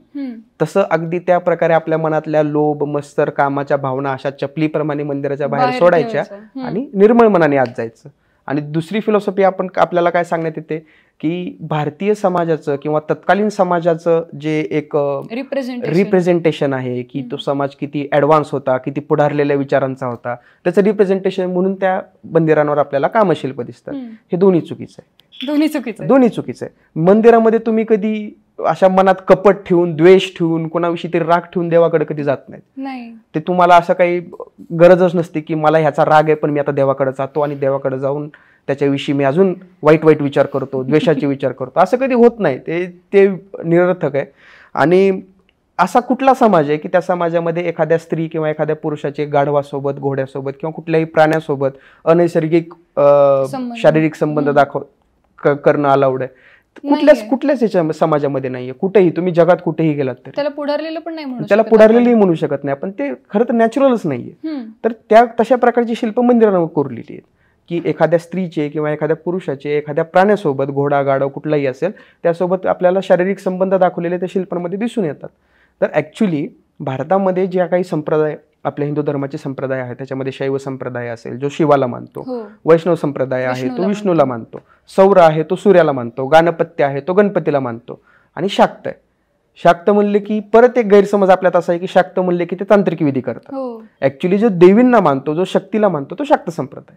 तसं अगदी त्या प्रकारे आपल्या मनातल्या लोभ, मत्सर, कामाच्या भावना अशा चपलीप्रमाणे मंदिराच्या बाहेर सोडायच्या आणि निर्मळ मनाने आत जायचं. आणि दुसरी फिलॉसॉफी आपल्याला काय सांगण्यात येते की भारतीय समाजाचं किंवा तत्कालीन समाजाचं जे एक रिप्रेझेंटेशन आहे की तो समाज किती ऍडव्हान्स होता, किती पुढारलेल्या विचारांचा होता, त्याचं रिप्रेझेंटेशन म्हणून त्या मंदिरांवर आपल्याला कामशिल्प दिसतात. हे दोन्ही चुकीचं आहे. दोन्ही चुकीचं आहे. मंदिरामध्ये तुम्ही कधी अशा मनात कपट ठेवून, द्वेष ठेवून, कोणाविषयी तरी राग ठेवून देवाकडे कधी जात नाही. ते तुम्हाला असं काही गरजच नसते की मला ह्याचा राग आहे पण मी आता देवाकडे जातो आणि देवाकडे जाऊन त्याच्याविषयी मी अजून वाईट विचार करतो, द्वेषाचे विचार करतो. असं कधी होत नाही. ते निरर्थक आहे. आणि असा कुठला समाज आहे की त्या समाजामध्ये एखाद्या स्त्री किंवा एखाद्या पुरुषाचे गाढवासोबत, घोड्यासोबत किंवा कुठल्याही प्राण्यासोबत अनैसर्गिक शारीरिक संबंध करणं अलाउड आहे? कुठल्याच याच्या समाजामध्ये नाहीये. कुठेही तुम्ही जगात कुठेही गेलात तर त्याला पुढारलेलं म्हणू शकत नाही आपण. ते खरं तर नॅचरलच नाहीये. तर तशा प्रकारची शिल्प मंदिरांवर कोरलेली आहेत की एखाद्या स्त्रीचे किंवा एखाद्या पुरुषाचे एखाद्या प्राण्यासोबत, घोडा, गाढव कुठलाही असेल, त्यासोबत आपल्याला शारीरिक संबंध दाखवलेले त्या शिल्पांमध्ये दिसून येतात. तर ऍक्च्युली भारतामध्ये ज्या काही संप्रदाय, आपल्या हिंदू धर्माचे संप्रदाय आहेत, त्याच्यामध्ये शैव संप्रदाय असेल जो शिवाला मानतो, वैष्णव संप्रदाय आहे तो विष्णूला मानतो, सौर आहे तो सूर्याला मानतो, गाणपत्य आहे तो गणपतीला मानतो, आणि शाक्त आहे. शाक्त म्हणले की परत एक गैरसमज आपल्यात असा आहे की शाक्त म्हणले की ते तांत्रिक विधी करतात. ऍक्च्युली जो देवींना मानतो, जो शक्तीला मानतो, तो शाक्त संप्रदाय.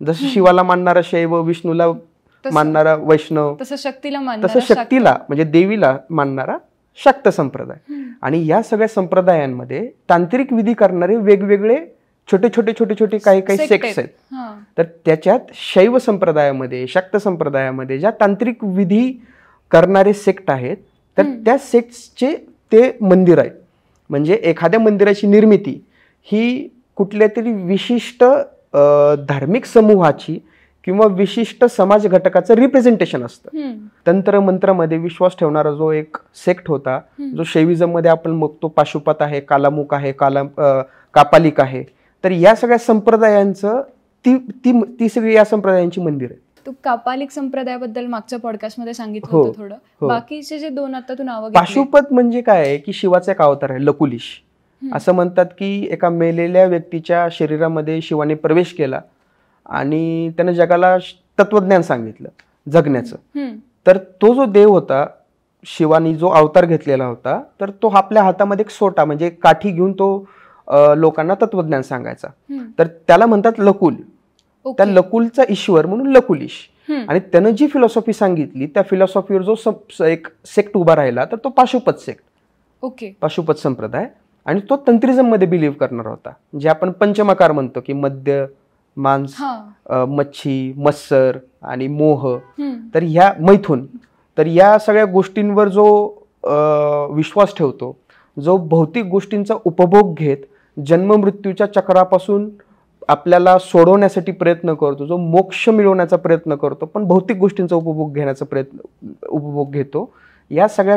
जसं शिवाला मानणारा शैव, विष्णूला मानणारा वैष्णव, तसं शक्तीला म्हणजे देवीला मानणारा शाक्त संप्रदाय. आणि या सगळ्या संप्रदायांमध्ये तांत्रिक विधी करणारे वेगवेगळे छोटे छोटे काही सेक्ट्स आहेत. तर त्याच्यात शैव संप्रदायामध्ये, शाक्त संप्रदायामध्ये ज्या तांत्रिक विधी करणारे सेक्ट आहेत, तर त्या सेक्ट्सचे ते मंदिर आहे. म्हणजे एखाद्या मंदिराची निर्मिती ही कुठल्या तरी विशिष्ट धार्मिक समूहाची किंवा विशिष्ट समाज घटकाचं रिप्रेझेंटेशन असतं. तंत्र मंत्रामध्ये विश्वास ठेवणारा जो एक सेक्ट होता, जो शैविझम मध्ये आपण बघतो, पाशुपत आहे, कालामुख आहे, कापालिक आहे. तर या सगळ्या संप्रदायांचं ती सगळी या संप्रदायांची मंदिर आहे. तू कापालिक संप्रदायाबद्दल मागच्या पॉडकास्टमध्ये सांगितलं होतं थोडं. बाकीचे जे दोन आता तू नावं, पाशुपत म्हणजे काय आहे की शिवाचा एक अवतार आहे, लकुलिश. असं म्हणतात की एका मेलेल्या व्यक्तीच्या शरीरामध्ये शिवाने प्रवेश केला आणि त्यानं जगाला तत्वज्ञान सांगितलं जगण्याचं. तर तो जो देव होता, शिवानी जो अवतार घेतलेला होता, तर तो आपल्या हातामध्ये एक सोटा म्हणजे काठी घेऊन तो लोकांना तत्वज्ञान सांगायचा. तर त्याला म्हणतात लकुल. त्या लकुलचा ईश्वर म्हणून लकुलिश. आणि त्यानं जी फिलॉसॉफी सांगितली त्या फिलॉसॉफीवर जो एक सेक्ट उभा राहिला, तर तो पाशुपत सेक्ट, पाशुपत संप्रदाय. आणि तो तंत्रिझम मध्ये बिलीव्ह करणार होता, जे आपण पंचमकार म्हणतो की मद्य, मांस, मच्छी, मत्सर आणि मोह, तर ह्या मैथून, तर या सगळ्या गोष्टींवर जो विश्वास ठेवतो, जो भौतिक गोष्टींचा उपभोग घेत जन्म मृत्यूच्या चक्रापासून आपल्याला सोडवण्यासाठी प्रयत्न करतो, जो मोक्ष मिळवण्याचा प्रयत्न करतो पण भौतिक गोष्टींचा उपभोग घेतो, या सगळ्या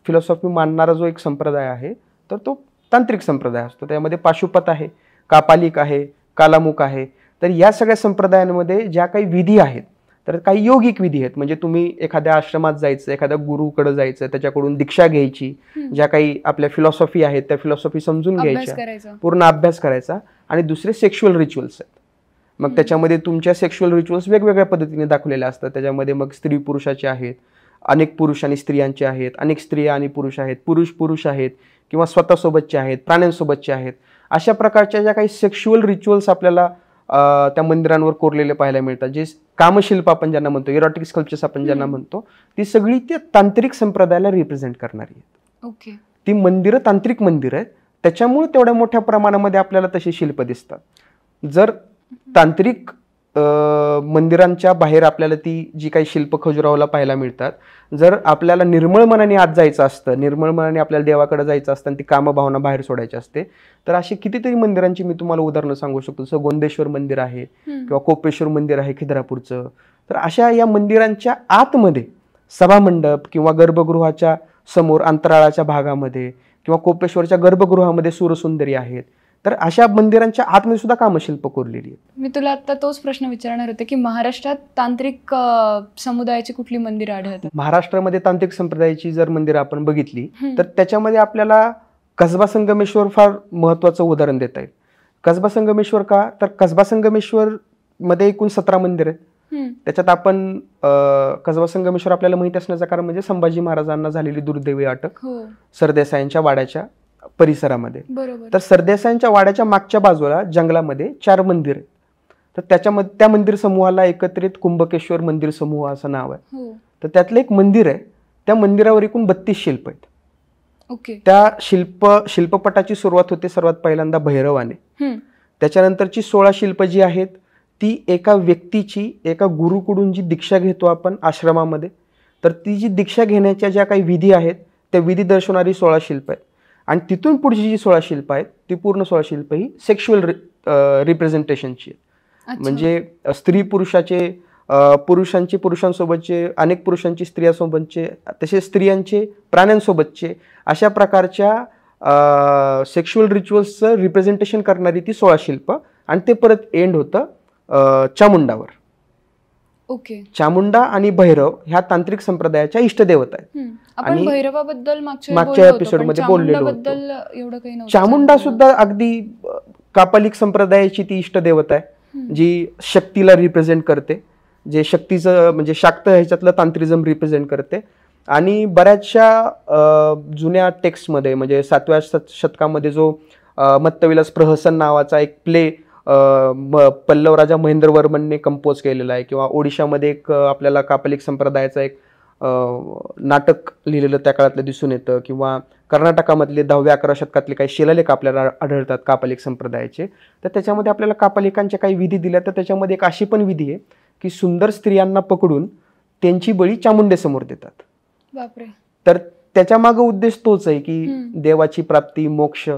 फिलॉसॉफी मानणारा जो एक संप्रदाय आहे, तर तो तांत्रिक संप्रदाय असतो. त्यामध्ये पाशुपत आहे, कापालिक आहे, कालामुख आहे. तर या सगळ्या संप्रदायांमध्ये ज्या काही विधी आहेत, तर काही योगिक विधी आहेत. म्हणजे तुम्ही एखाद्या आश्रमात जायचं, एखाद्या गुरुकडे जायचं, त्याच्याकडून दीक्षा घ्यायची, ज्या काही आपल्या फिलॉसॉफी आहेत त्या फिलॉसॉफी समजून घ्यायच्या, पूर्ण अभ्यास करायचा. आणि दुसरे सेक्शुअल रिच्युअल्स आहेत. मग त्याच्यामध्ये तुमच्या सेक्शुअल रिच्युअल्स वेगवेगळ्या पद्धतीने दाखवलेल्या असतात. त्याच्यामध्ये मग स्त्री पुरुषाचे आहेत, अनेक पुरुष आणि स्त्रियांचे आहेत, अनेक स्त्रिया आणि पुरुष आहेत, पुरुष आहेत किंवा स्वतःसोबतचे आहेत, प्राण्यांसोबतचे आहेत. अशा प्रकारच्या ज्या काही सेक्शुअल रिच्युअल्स आपल्याला त्या मंदिरांवर कोरलेले पाहायला मिळतात, जे कामशिल्प आपण ज्यांना म्हणतो, इरोटिक स्कल्पचर्स आपण ज्यांना म्हणतो, ती सगळी त्या तांत्रिक संप्रदायाला रिप्रेझेंट करणारी आहेत. ती मंदिरं तांत्रिक मंदिर आहेत, त्याच्यामुळे तेवढ्या मोठ्या प्रमाणामध्ये आपल्याला तशी शिल्प दिसतात. जर तांत्रिक मंदिरांच्या बाहेर आपल्याला ती जी काही शिल्प खजुराहोला पाहायला मिळतात, जर आपल्याला निर्मळ मनाने आत जायचं असतं, निर्मळ मनाने आपल्याला देवाकडे जायचं असतं आणि ती कामभावना बाहेर सोडायची असते, तर अशी कितीतरी मंदिरांची मी तुम्हाला उदाहरणं सांगू शकतो. जसं गोंदेश्वर मंदिर आहे किंवा कोपेश्वर मंदिर आहे खिद्रापूरचं. तर अशा या मंदिरांच्या आतमध्ये सभामंडप किंवा गर्भगृहाच्या समोर अंतराळाच्या भागामध्ये किंवा कोपेश्वरच्या गर्भगृहामध्ये सूरसुंदरी आहेत. तर अशा मंदिरांच्या आतमध्ये सुद्धा कामशिल्प कोरलेली आहेत. मी तुला आता तोच प्रश्न विचारणार होते की महाराष्ट्रात तांत्रिक समुदायाची कुठली मंदिरं आढळतात? महाराष्ट्रामध्ये तांत्रिक संप्रदायाची जर मंदिरं आपण बघितली तर त्याच्यामध्ये आपल्याला कसबा संगमेश्वर फार महत्वाचं उदाहरण देता येईल. कसबा संगमेश्वर का, तर कसबा संगमेश्वर मध्ये एकूण 17 मंदिर आहेत. त्याच्यात आपण कसबा संगमेश्वर आपल्याला माहिती असण्याचं कारण म्हणजे संभाजी महाराजांना झालेली दुर्दैवी अटक सरदेसाईंच्या वाड्याच्या परिसरामध्ये. तर सरदेसाईंच्या वाड्याच्या मागच्या बाजूला जंगलामध्ये 4 मंदिर आहेत. तर त्याच्यामध्ये त्या मंदिर समूहाला एकत्रित कुंभकेश्वर मंदिर समूह असं नाव आहे. तर त्यातलं एक मंदिर आहे, त्या मंदिरावर एकूण 32 शिल्प आहेत. त्या शिल्पपटाची सुरुवात होते सर्वात पहिल्यांदा भैरवाने. त्याच्यानंतरची 16 शिल्प जी आहेत ती एका व्यक्तीची, एका गुरुकडून जी दीक्षा घेतो आपण आश्रमामध्ये, तर ती जी दीक्षा घेण्याच्या ज्या काही विधी आहेत त्या विधी दर्शवणारी 16 शिल्प आहेत. आणि तिथून पुढची जी 16 शिल्प आहेत ती पूर्ण 16 शिल्प ही सेक्शुअल रिप्रेझेंटेशनची आहेत. म्हणजे स्त्री पुरुषाचे, पुरुषांचे पुरुषांसोबतचे, अनेक पुरुषांची स्त्रियांसोबतचे, तसेच स्त्रियांचे प्राण्यांसोबतचे, अशा प्रकारच्या सेक्शुअल रिच्युअल्सचं रिप्रेझेंटेशन करणारी ती 16 शिल्प. आणि ते परत एंड होतं चामुंडावर. चामुंडा आणि भैरव ह्या तांत्रिक संप्रदायाच्या इष्टदेवता आहेत. आणि भैरवाबद्दल मागच्या एपिसोडमध्ये बोललेलो होतो. चामुंडा सुद्धा अगदी कापालिक संप्रदायाची ती इष्टदेवता आहे जी शक्तीला रिप्रेझेंट करते, जे शक्तीचं म्हणजे शाक्त ह्याच्यातलं तांत्रिझम रिप्रेझेंट करते. आणि बऱ्याचशा जुन्या टेक्स्टमध्ये म्हणजे 7व्या शतकामध्ये जो मत्तविलास प्रहसन नावाचा एक प्ले पल्लव राजा महेंद्रवर्मनने कंपोज केलेला आहे, किंवा ओडिशामध्ये एक आपल्याला कापालिक संप्रदायाचा एक नाटक लिहिलेलं त्या काळातलं दिसून येतं, किंवा कर्नाटकामधले 10व्या-11व्या शतकातले काही शिलालेख आपल्याला आढळतात कापालिक संप्रदायाचे. तर त्याच्यामध्ये आपल्याला कापालिकांच्या काही विधी दिल्या. तर त्याच्यामध्ये एक अशी पण विधी आहे की सुंदर स्त्रियांना पकडून त्यांची बळी चामुंडेसमोर देतात. तर त्याच्या मागे उद्देश तोच आहे की देवाची प्राप्ती, मोक्ष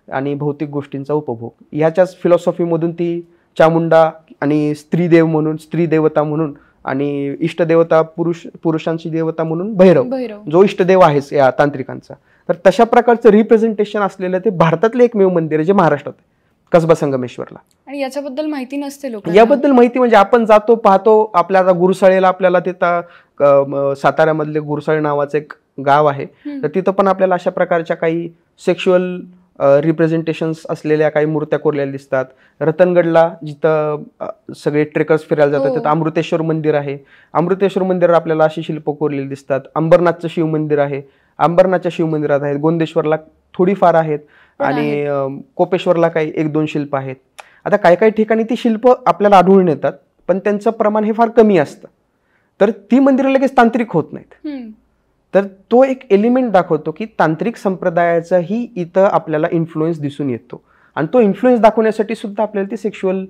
आणि भौतिक गोष्टींचा उपभोग. ह्याच्याच फिलॉसॉफीमधून ती चामुंडा आणि स्त्रीदेव म्हणून, स्त्री देवता म्हणून, आणि इष्टदेवता पुरुषांची देवता म्हणून भैरव जो इष्टदेव आहे या तांत्रिकांचा. तर तशा प्रकारचं रिप्रेझेंटेशन असलेलं ते भारतातलं एकमेव मंदिर आहे जे महाराष्ट्रात आहे, कसबा संगमेश्वरला. आणि याच्याबद्दल माहिती नसते लोक. याबद्दल माहिती म्हणजे आपण जातो, पाहतो. आपल्या आता गुरुसाळेला आपल्याला तिथं साताऱ्यामधले गुरुसाळे नावाचं एक गाव आहे, तर तिथं पण आपल्याला अशा प्रकारच्या काही सेक्शुअल रिप्रेझेंटेशन्स असलेल्या काही मूर्त्या कोरलेल्या दिसतात. रतनगडला जिथं सगळे ट्रेकर्स फिरायला जातात तिथं अमृतेश्वर मंदिर आहे. अमृतेश्वर मंदिरावर आपल्याला अशी शिल्प कोरलेली दिसतात. अंबरनाथचं शिव मंदिर आहे, अंबरनाथच्या शिव मंदिरात आहेत. गोंदेश्वरला थोडीफार आहेत आणि कोपेश्वरला काही 1-2 शिल्प आहेत. आता काही काही ठिकाणी ती शिल्प आपल्याला आढळून येतात, पण त्यांचं प्रमाण हे फार कमी असतं. तर ती मंदिरं लगेच तांत्रिक होत नाहीत. तर तो एक एलिमेंट दाखवतो की तांत्रिक संप्रदायाचाही इथं आपल्याला इन्फ्लुएन्स दिसून येतो. आणि तो इन्फ्लुएन्स दाखवण्यासाठी सुद्धा आपल्याला ती सेक्शुअल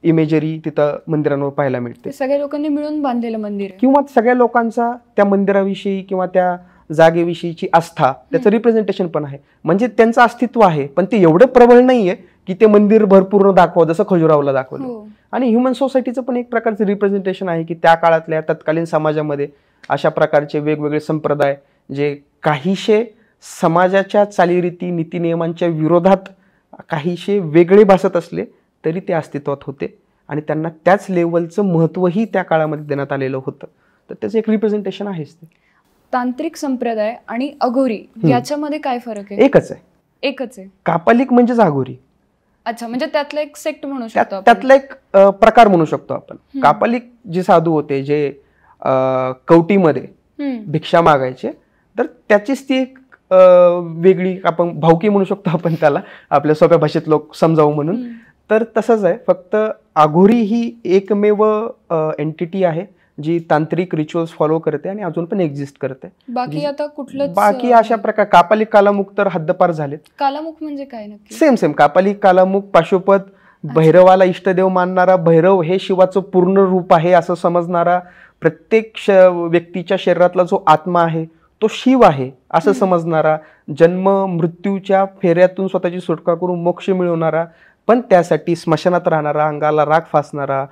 इमेजरी तिथं मंदिरांवर पाहायला मिळते. सगळ्या लोकांनी मिळून बांधलेलं मंदिर, किंवा सगळ्या लोकांचा त्या मंदिराविषयी किंवा त्या जागेविषयीची आस्था, त्याचं रिप्रेझेंटेशन पण आहे. म्हणजे त्यांचं अस्तित्व आहे, पण ते एवढं प्रबळ नाहीये की ते मंदिर भरपूर दाखवा जसं खजुराहोला दाखवलं. आणि ह्युमन सोसायटीचं पण एक प्रकारचं रिप्रेझेंटेशन आहे की त्या काळातल्या तत्कालीन समाजामध्ये अशा प्रकारचे वेगवेगळे संप्रदाय जे काहीशे समाजाच्या चालीरीती नीतिनियमांच्या विरोधात काहीशे वेगळे भासत असले तरी ते अस्तित्वात होते, आणि त्यांना त्याच लेवलचं महत्त्वही त्या काळामध्ये देण्यात आलेलं होतं. तर त्याचं एक रिप्रेझेंटेशन आहेच. ते तांत्रिक संप्रदाय आणि अघोरी याच्यामध्ये काय फरक आहे? एकच आहे. कापालिक म्हणजेच अघोरी. अच्छा, म्हणजे त्यातला एक सेक्ट म्हणू शकतो, त्यातला एक प्रकार म्हणू शकतो आपण. कापालिक जे साधू होते जे कवटीमध्ये भिक्षा मागायचे, तर त्याचीच ती एक वेगळी आपण भावकी म्हणू शकतो आपण त्याला, आपल्या सोप्या भाषेत लोक समजावं म्हणून. तर तसंच आहे, फक्त अघोरी ही एकमेव एंटिटी आहे जी तांत्रिक रिच्युअल्स फॉलो करते आणि अजून पण एक्झिस्ट करते. बाकी आता कुठलं? बाकी अशा प्रकार कापालिक कालामुख तर हद्दपार झालेत. कालामुख म्हणजे काय नक्की? सेम कापालिक कालामुख पाशुपत, भैरवाला इष्टदेव मानणारा, भैरव हे शिवाचं पूर्ण रूप आहे असं समजणारा, प्रत्येक व्यक्तीच्या शरीरातला जो आत्मा आहे तो शिव आहे असं समजणारा, जन्म मृत्यूच्या फेऱ्यातून स्वतःची सुटका करून मोक्ष मिळवणारा, पण त्यासाठी स्मशानात राहणारा, अंगाला राख फासणारा,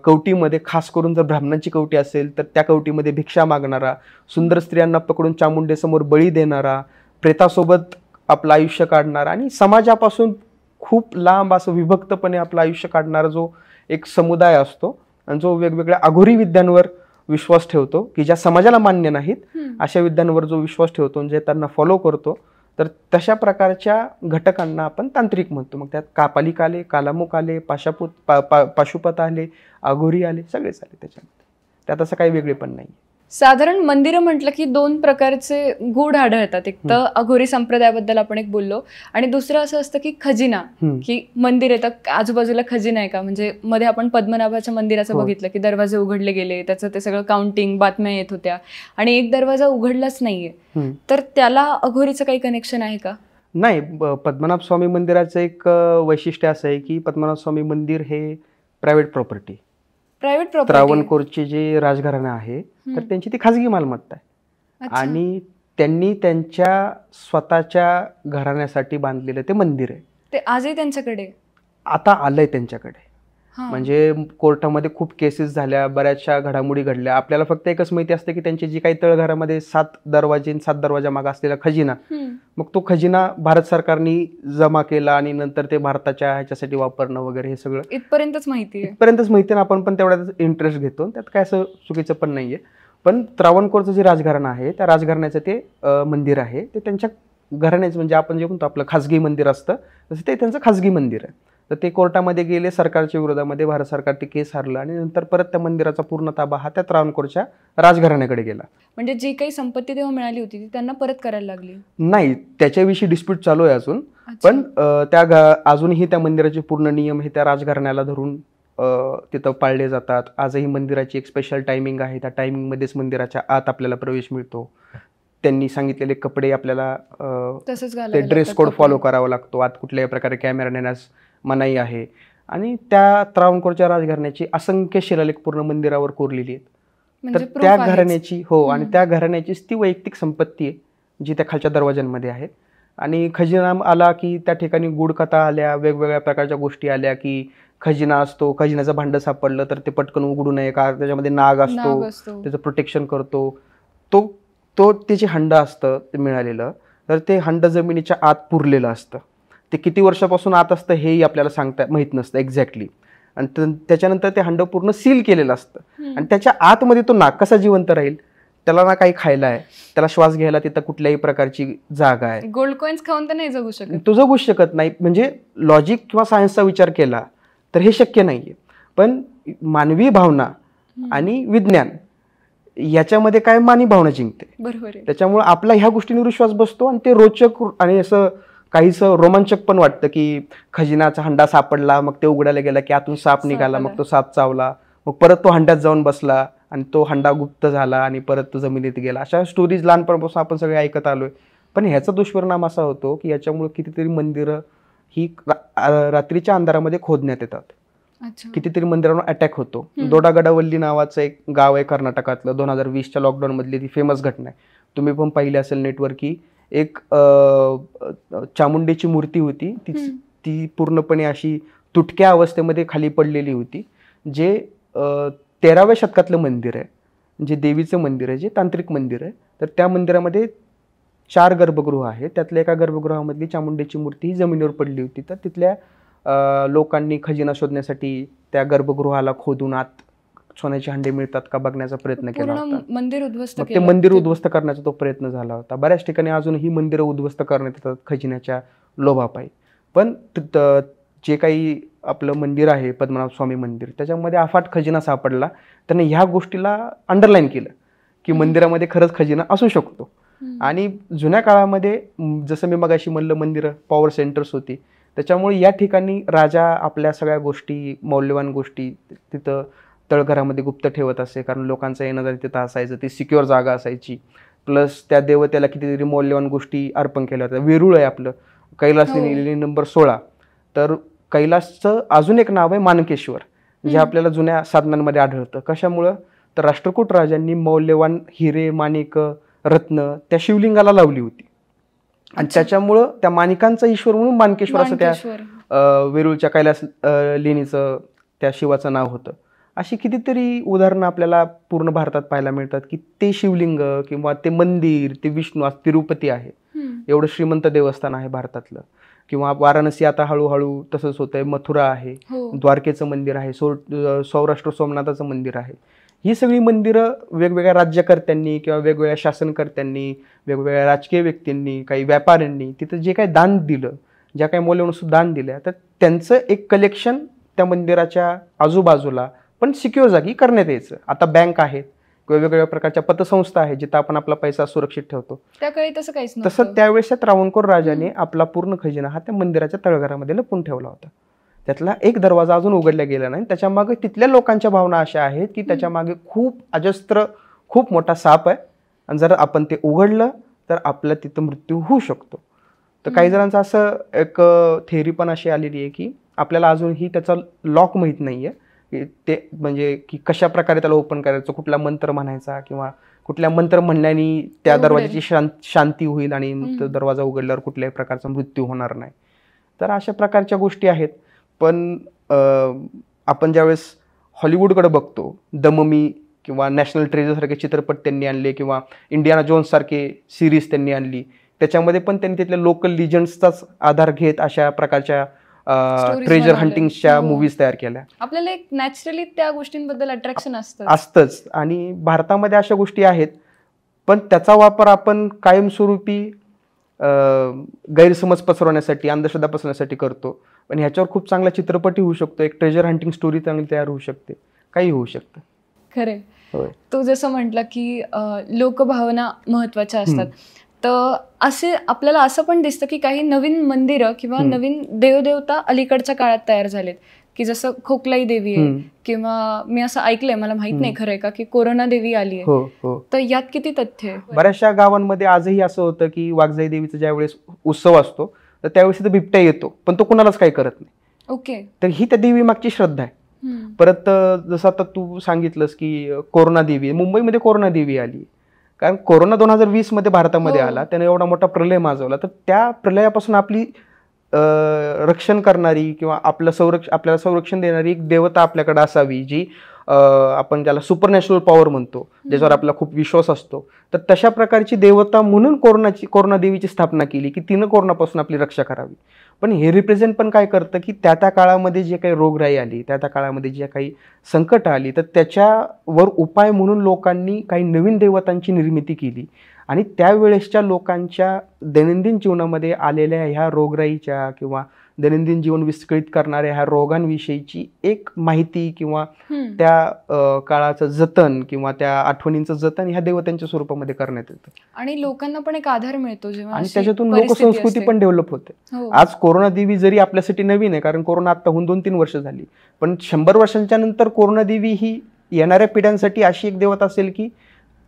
कवटीमध्ये खास करून जर ब्राह्मणांची कवटी असेल तर त्या कवटीमध्ये भिक्षा मागणारा, सुंदर स्त्रियांना पकडून चामुंडेसमोर बळी देणारा, प्रेतासोबत आपलं आयुष्य काढणारा आणि समाजापासून खूप लांब असं विभक्तपणे आपलं आयुष्य काढणारा जो एक समुदाय असतो आणि जो वेगवेगळ्या अघोरी विद्यांवर विश्वास ठेवतो, की ज्या समाजाला मान्य नाहीत अशा विद्यांवर जो विश्वास ठेवतो, जे त्यांना फॉलो करतो, तर तशा प्रकारच्या घटकांना आपण तांत्रिक म्हणतो. मग त्यात कापालिक आले, कालामुख आले, पाशुपत आले, अघोरी आले, सगळेच आले त्याच्यामध्ये. त्यात असं काही वेगळे पण नाही. साधारण मंदिरं म्हटलं की 2 प्रकारचे गूढ आढळतात. एक तर अघोरी संप्रदायाबद्दल आपण एक बोललो, आणि दुसरं असं असतं की खजिना, की मंदिर येतं आजूबाजूला खजिना आहे का. म्हणजे मध्ये आपण पद्मनाभाच्या मंदिराचं बघितलं की दरवाजे उघडले गेले, त्याचं ते सगळं काउंटिंग बातम्या येत होत्या, आणि एक दरवाजा उघडलाच नाहीये. तर त्याला अघोरीचं काही कनेक्शन आहे का? नाही. पद्मनाभ स्वामी मंदिराचं एक वैशिष्ट्य असं आहे की पद्मनाभ स्वामी मंदिर हे प्रायव्हेट प्रॉपर्टी, त्रावणकोरचे जे राजघराणं आहे तर त्यांची ती खाजगी मालमत्ता आहे. आणि त्यांनी त्यांच्या स्वतःच्या घराण्यासाठी बांधलेलं ते मंदिर आहे. ते आजही त्यांच्याकडे आता आलंय त्यांच्याकडे. म्हणजे कोर्टामध्ये खूप केसेस झाल्या, बऱ्याचशा घडामोडी घडल्या. आपल्याला फक्त एकच माहिती असते की त्यांची जी काही तळघरामध्ये 7 दरवाजे 7 दरवाजा मागे असलेला खजिना, मग तो खजिना भारत सरकारने जमा केला आणि नंतर ते भारताच्या ह्याच्यासाठी वापरणं वगैरे हे सगळं इथपर्यंतच माहिती आहे. आपण पण तेवढ्याच इंटरेस्ट घेतो, त्यात काय असं चुकीचं पण नाहीये. पण त्रावणकोरचं जे राजघराणं आहे त्या राजघराण्याचं ते मंदिर आहे, ते त्यांच्या घराण्याचं, म्हणजे आपण जे म्हणतो आपलं खाजगी मंदिर असतं तसं ते त्यांचं खाजगी मंदिर आहे. तर ते कोर्टामध्ये गेले, सरकारच्या विरोधामध्ये, भारत सरकार ते केस हारलं आणि नंतर परत त्या मंदिराचा पूर्ण ताबा हा त्या त्रावणकोरच्या राजघराण्याकडे गेला. म्हणजे जी काही संपत्ती तेव्हा मिळाली होती ती त्यांना परत करायला लागली नाही, त्याच्याविषयी डिस्प्यूट चालू आहे अजून. पण अजूनही त्या मंदिराचे पूर्ण नियम हे त्या राजघराण्याला धरून तिथं पाळले जातात. आजही मंदिराची एक स्पेशल टायमिंग आहे, त्या टायमिंगमध्येच मंदिराच्या आत आपल्याला प्रवेश मिळतो. त्यांनी सांगितलेले कपडे आपल्याला ते ड्रेस कोड फॉलो करावा लागतो. आत कुठल्याही प्रकारे कॅमेरा नेण्यास मनाई आहे. आणि त्या त्रावणकोरच्या राजघराण्याची असंख्य शिलालेख पूर्ण मंदिरावर कोरलेली आहेत. तर त्या घराण्याची आणि त्या घराण्याचीच ती वैयक्तिक संपत्ती आहे जी त्या खालच्या दरवाजांमध्ये आहे. आणि खजिना आला की त्या ठिकाणी गूढकथा आल्या, वेगवेगळ्या प्रकारच्या गोष्टी आल्या की खजिना असतो, खजिन्याचं भांडं सापडलं तर ते पटकन उघडू नये का त्याच्यामध्ये नाग असतो, त्याचं प्रोटेक्शन करतो. तो त्याचे हंड असतं ते मिळालेलं, तर ते हंड जमिनीच्या आत पुरलेलं असतं. ते किती वर्षापासून आत असतं हेही आपल्याला माहित नसतं एक्झॅक्टली. आणि त्याच्यानंतर ते हंड पूर्ण सील केलेलं असतं आणि त्याच्या आतमध्ये तो नाग कसा जिवंत राहील. त्याला ना काही खायला आहे, त्याला श्वास घ्यायला तिथं कुठल्याही प्रकारची जागा आहे. गोल्ड कॉइन्स खाऊन तर नाही जगू शकत, तो जगूच शकत नाही. म्हणजे लॉजिक किंवा सायन्सचा विचार केला तर हे शक्य नाहीये. पण मानवी भावना आणि विज्ञान याच्यामध्ये काय मानवी भावना जिंकते. बरोबर आहे. त्याच्यामुळे आपला ह्या गोष्टींवर विश्वास बसतो आणि ते रोचक आणि असं काहीसं रोमांचक पण वाटतं की खजिनाचा हंडा सापडला, मग ते उघडायला गेला की आतून साप निघाला, मग तो साप चावला, मग परत तो हंड्यात जाऊन बसला आणि तो हंडा गुप्त झाला आणि परत तो जमिनीत गेला. अशा स्टोरीज लहानपणापासून आपण सगळे ऐकत आलोय. पण ह्याचा दुष्परिणाम असा होतो की याच्यामुळे कितीतरी मंदिरं ही रात्रीच्या अंधारामध्ये खोदण्यात येतात. कितीतरी मंदिरांवर अटॅक होतो. दोडागडावल्ली नावाचं एक गाव आहे कर्नाटकातलं, 2020च्या लॉकडाऊन मधली ती फेमस घटना आहे. तुम्ही पण पाहिली असेल नेटवर की एक चामुंडेची मूर्ती होती, ती पूर्णपणे अशी तुटक्या अवस्थेमध्ये खाली पडलेली होती. जे 13व्या शतकातलं मंदिर आहे, जे देवीचं मंदिर आहे, जे तांत्रिक मंदिर आहे. तर त्या मंदिरामध्ये 4 गर्भगृह आहेत. त्यातल्या एका गर्भगृहामधली चामुंडेची मूर्ती ही जमिनीवर पडली होती. तर तिथल्या लोकांनी खजिना शोधण्यासाठी त्या गर्भगृहाला खोदून आत सोन्याचे हंडे मिळतात का बघण्याचा प्रयत्न केला होता. ते मंदिर उद्ध्वस्त करण्याचा तो प्रयत्न झाला होता. बऱ्याच ठिकाणी अजूनही मंदिरं उद्ध्वस्त करण्यात येतात खजिन्याच्या लोभापायी. पण जे काही आपलं मंदिर आहे पद्मनाभ स्वामी मंदिर, त्याच्यामध्ये अफाट खजिना सापडला. त्याने ह्या गोष्टीला अंडरलाईन केलं की मंदिरामध्ये खरंच खजिना असू शकतो. आणि जुन्या काळामध्ये जसं मी मगाशी म्हणलं मंदिरं पॉवर सेंटर्स होती, त्याच्यामुळे या ठिकाणी राजा आपल्या सगळ्या गोष्टी, मौल्यवान गोष्टी तिथं तळघरामध्ये गुप्त ठेवत असे. कारण लोकांचं येणं जाणं तिथं असायचं, ती सिक्युअर जागा असायची. प्लस त्या देवतेला कितीतरी मौल्यवान गोष्टी अर्पण केल्या होत्या. वेरूळ आहे आपलं कैलासने लिहिलेली नंबर 16. तर कैलासचं अजून एक नाव आहे माणकेश्वर, जे आपल्याला जुन्या साधनांमध्ये आढळतं. कशामुळं तर राष्ट्रकूट राजांनी मौल्यवान हिरे, माणिक, रत्न त्या शिवलिंगाला लावली होती आणि त्याच्यामुळं त्या माणिकांचा ईश्वर म्हणून माणकेश्वर असं त्या वेरूळच्या कैलास लेणीचं त्या शिवाचं नाव होतं. अशी कितीतरी उदाहरणं आपल्याला पूर्ण भारतात पाहायला मिळतात की ते शिवलिंग किंवा ते मंदिर, ते विष्णू, तिरुपती आहे, एवढं श्रीमंत देवस्थान आहे भारतातलं. किंवा वाराणसी आता हळूहळू तसंच होतंय, मथुरा आहे, द्वारकेचं मंदिर आहे, सौराष्ट्र सोमनाथाचं मंदिर आहे. ही सगळी मंदिरं वेगवेगळ्या राज्यकर्त्यांनी किंवा वेगवेगळ्या शासनकर्त्यांनी, वेगवेगळ्या राजकीय व्यक्तींनी, काही व्यापाऱ्यांनी तिथं जे काही दान दिलं, ज्या काही मौल्यवस्तू दान दिल्या, तर त्यांचं एक कलेक्शन त्या मंदिराच्या आजूबाजूला पण सिक्युअर जागी करण्यात यायचं. आता बँक आहेत किंवा वेगवेगळ्या प्रकारच्या पतसंस्था आहेत जिथं आपण आपला पैसा सुरक्षित ठेवतो. त्याकाळी तसं काहीच नव्हतं. तसं त्यावेळेस त्रावणकोर राजाने आपला पूर्ण खजिना हा त्या मंदिराच्या तळघरामध्ये लपून ठेवला होता. त्यातला एक दरवाजा अजून उघडला गेला नाही. त्याच्यामागे तिथल्या लोकांच्या भावना अशा आहेत की त्याच्यामागे खूप अजस्त्र, खूप मोठा साप आहे आणि जर आपण ते उघडलं तर आपला तिथं मृत्यू होऊ शकतो. तर काही जणांचं असं एक थेअरी पण अशी आलेली आहे की आपल्याला अजूनही त्याचा लॉक माहीत नाहीये, ते म्हणजे की कशा प्रकारे त्याला ओपन करायचं, कुठला मंत्र म्हणायचा किंवा कुठल्या मंत्र म्हणल्याने त्या दरवाजाची शांती होईल आणि दरवाजा उघडल्यावर कुठल्याही प्रकारचा मृत्यू होणार नाही. तर अशा प्रकारच्या गोष्टी आहेत. पण आपण ज्यावेळेस हॉलिवूडकडे बघतो, द ममी किंवा नॅशनल ट्रेजर सारखे चित्रपट त्यांनी आणले किंवा इंडियाना जोन्स सारखे सिरीज त्यांनी आणली, त्याच्यामध्ये पण त्यांनी तिथल्या लोकल लिजंड्सचाच आधार घेत अशा प्रकारच्या ट्रेजर हंटिंगच्या मूवीज तयार केल्या. आपल्याला एक नॅचरली त्या गोष्टींबद्दल अट्रॅक्शन असतंच आणि भारतामध्ये अशा गोष्टी आहेत, पण त्याचा वापर आपण कायमस्वरूपी गैरसमज पसरवण्यासाठी, अंधश्रद्धा पसरवण्यासाठी करतो. पण ह्याच्यावर खूप चांगला चित्रपटही होऊ शकतो, एक ट्रेजर हंटिंग स्टोरी चांगली तयार होऊ शकते, काही होऊ शकतं. खरे. तू जसं म्हटलं की लोकभावना महत्वाच्या असतात, तर असे आपल्याला असं पण दिसतं की काही नवीन मंदिरं किंवा नवीन देवदेवता अलीकडच्या काळात तयार झालेत, की जसं खोकलाई देवी आहे किंवा मी असं ऐकलंय, मला माहित नाही खरंय का, की कोरोना देवी आली आहे. तर यात किती तथ्य आहे? बऱ्याचशा गावांमध्ये आजही असं होतं की वाघजाई देवीचा ज्यावेळेस उत्सव असतो तर त्यावेळेस तिथं बिबट्या येतो, पण तो कुणालाच काही करत नाही. ओके. तर ही त्या देवी मागची श्रद्धा आहे. परत जसं आता तू सांगितलंस की कोरोना देवी, मुंबईमध्ये कोरोना देवी आली कारण कोरोना 2020 मध्ये भारतामध्ये आला, त्याने एवढा मोठा प्रलय माजवला. तर त्या प्रलयापासून आपली रक्षण करणारी किंवा आपल्याला संरक्षण देणारी एक देवता आपल्याकडे असावी, जी आपण ज्याला सुपरनॅचरल पॉवर म्हणतो, ज्याच्यावर आपला खूप विश्वास असतो. तर तशा प्रकारची देवता म्हणून कोरोना देवीची स्थापना केली की तिनं कोरोनापासून आपली रक्षा करावी. पण हे रिप्रेझेंट पण काय करतं की त्या काळामध्ये जे काही रोगराई आली, त्या काळामध्ये जे काही संकट आली, तर त्याच्यावर उपाय म्हणून लोकांनी काही नवीन देवतांची निर्मिती केली आणि त्यावेळेसच्या लोकांच्या दैनंदिन जीवनामध्ये आलेल्या ह्या रोगराईच्या किंवा दैनंदिन जीवन विस्कळीत करणाऱ्या ह्या रोगांविषयीची एक माहिती किंवा त्या काळाचं जतन किंवा त्या आठवणींचं जतन ह्या देवतांच्या स्वरूपामध्ये करण्यात येतं आणि लोकांना पण एक आधार मिळतो जेव्हा, आणि त्याच्यातून लोकसंस्कृती पण डेव्हलप होते. आज कोरोना देवी जरी आपल्यासाठी नवीन आहे, कारण कोरोना आता होऊन 2-3 वर्ष झाली, पण 100 वर्षांच्या नंतर कोरोना देवी ही येणाऱ्या पिढ्यांसाठी अशी एक देवता असेल की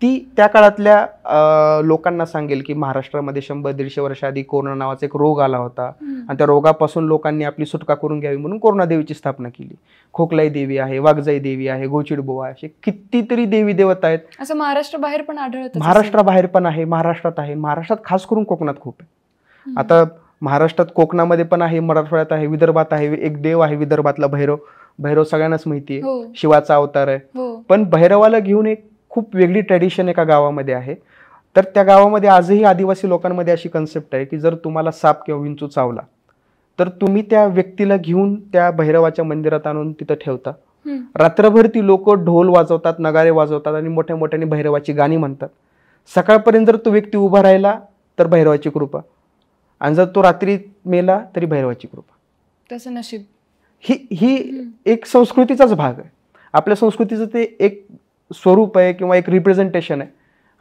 ती त्या काळातल्या लोकांना सांगेल की महाराष्ट्रामध्ये 100-150 वर्षाआधी कोरोना नावाचा एक रोग आला होता आणि त्या रोगापासून लोकांनी आपली सुटका करून घ्यावी म्हणून कोरोना देवीची स्थापना केली. खोकलाई देवी आहे, वाघजाई देवी आहे, गोचिडबुवा, असे कितीतरी देवी देवता आहेत. असं महाराष्ट्राबाहेर पण आढळतं. महाराष्ट्राबाहेर पण आहे, महाराष्ट्रात आहे, महाराष्ट्रात खास करून कोकणात खूप आहे. आता महाराष्ट्रात कोकणामध्ये पण आहे, मराठवाड्यात आहे, विदर्भात आहे. एक देव आहे विदर्भातला भैरव सगळ्यांनाच माहिती आहे, शिवाचा अवतार आहे. पण भैरवाला घेऊन एक खूप वेगळी ट्रेडिशन एका गावामध्ये आहे. तर त्या गावामध्ये आजही आदिवासी लोकांमध्ये अशी कन्सेप्ट आहे की जर तुम्हाला साप किंवा विंचू चावला तर तुम्ही त्या व्यक्तीला घेऊन त्या भैरवाच्या मंदिरात आणून तिथं ठेवता. रात्रभर ती लोक ढोल वाजवतात, नगारे वाजवतात आणि मोठ्या मोठ्याने भैरवाची गाणी म्हणतात. सकाळपर्यंत जर तो व्यक्ती उभा राहिला तर भैरवाची कृपा, आणि जर तो रात्री मेला तरी भैरवाची कृपा. तसं नशीब. ही एक संस्कृतीचाच भाग आहे. आपल्या संस्कृतीचं ते एक स्वरूप आहे किंवा एक रिप्रेझेंटेशन आहे